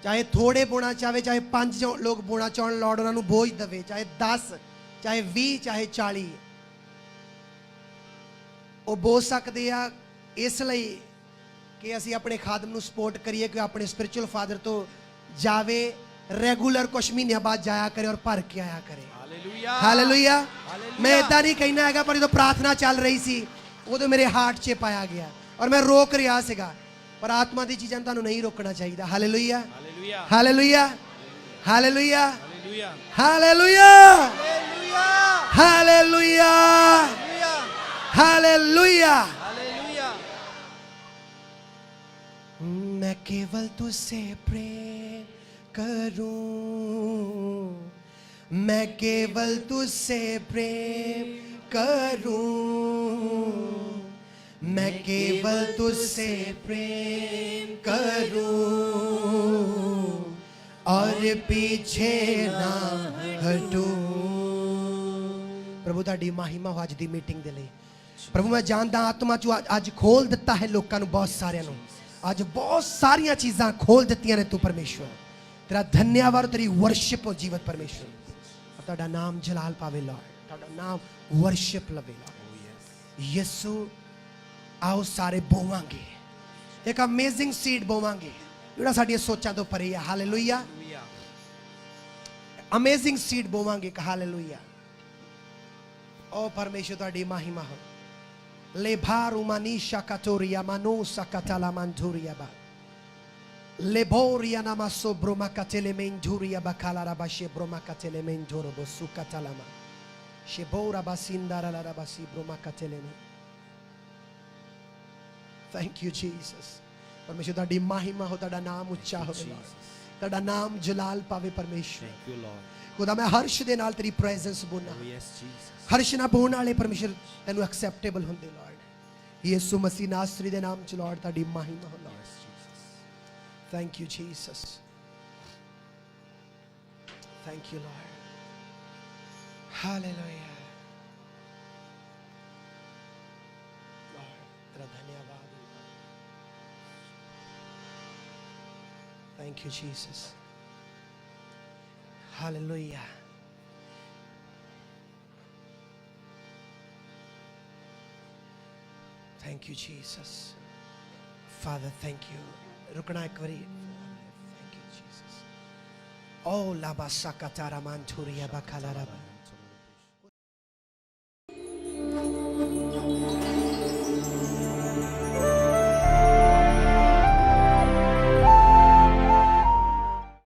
चाहे थोड़े बोना चाहे, चाहे 5 लोग बोना चाहन, लॉर्ड उन्होंने बोझ दे, चाहे 10, चाहे 20, चाहे 40 वो बोझ सकते हैं। इसलिए कि असी अपने खादम नूं सपोर्ट करिए कि अपने स्पिरिचुअल फादर तो जावे, रेगूलर कुछ महीने बाद जाया करे और भर के आया करे। हालेलुया। मैं इदा नहीं कहना है पर जो प्रार्थना चल रही सी उदों मेरे हार्ट च पाया गया और मैं रोक रहा सीगा, पर आत्मा की चीज़ां तुहानूं नहीं रोकना चाहिए। Hallelujah, hallelujah, hallelujah, hallelujah, hallelujah, hallelujah. मैं केवल तुझसे प्रेम करूं, मैं केवल तुझसे प्रेम करूं, मैं केवल तुझसे प्रेम करूं और पीछे ना हटूं। प्रभु ताड़ी महिमा हो अज दी मीटिंग दे लई। प्रभु मैं जानदा आत्मा चो अज खोल दिता है लोकां नूं, बहुत सारियां नूं ਅੱਜ ਬਹੁਤ ਸਾਰੀਆਂ ਚੀਜ਼ਾਂ ਖੋਲ ਦਿੱਤੀਆਂ ਨੇ ਤੂੰ ਪਰਮੇਸ਼ਵਰ ਤੇਰਾ ਧੰਨਵਾਦ ਤੇਰੀ ਵਰਸ਼ਿਪ ਹੋ ਜੀਵਤ ਪਰਮੇਸ਼ਵਰ ਤੁਹਾਡਾ ਨਾਮ ਜਲਾਲ ਪਾਵੇ ਲਾਰਡ ਤੁਹਾਡਾ ਨਾਮ ਵਰਸ਼ਿਪ ਲਵੇ ਲਾਰਡ ਯਿਸੂ ਆਓ ਸਾਰੇ ਬੋਵਾਂਗੇ ਇੱਕ ਅਮੇਜ਼ਿੰਗ ਸੀਡ ਬੋਵਾਂਗੇ ਜਿਹੜਾ ਸਾਡੀਆਂ ਸੋਚਾਂ ਤੋਂ ਪਰੇ ਹੈ ਹਾਲੇਲੂਇਆ ਅਮੇਜ਼ਿੰਗ ਸੀਡ ਬੋਵਾਂਗੇ ਹਾਲੇਲੂਇਆ ਓ ਪਰਮੇਸ਼ਵਰ ਤੁਹਾਡੀ ਮਹਿਮਾ ਹੋ Lebaru manisha katoria manosa katala manturia ba. Leboria namaso broma katele menturia bakala rabashe broma katele mentoro bosu katalama. Shebora basindara la rabasi broma katele me. Thank you Jesus. परमेश्वर ताड़ी महिमा हो ताड़ा नाम उच्चा हो ताड़ा नाम जलाल पावे परमेश्वर. Thank you Lord. खुदा मैं हर्ष दे नाल तेरी प्रेजेंस बोलना. Oh yes Jesus. हर्ष ना बोलने वाले परमेश्वर तेनु एक्सेप्टेबल होंदे लॉर्ड यीशु मसीह नासरी दे नाम च लॉर्ड ताड़ी महिमा हो Lord thank you Jesus thank you Lord hallelujah Lord तेरा धन्यवाद thank you Jesus hallelujah Thank you, Jesus. Father, thank you. Rukna ek bari. Thank you, Jesus. Oh, la basakatara manturia bakalaraba.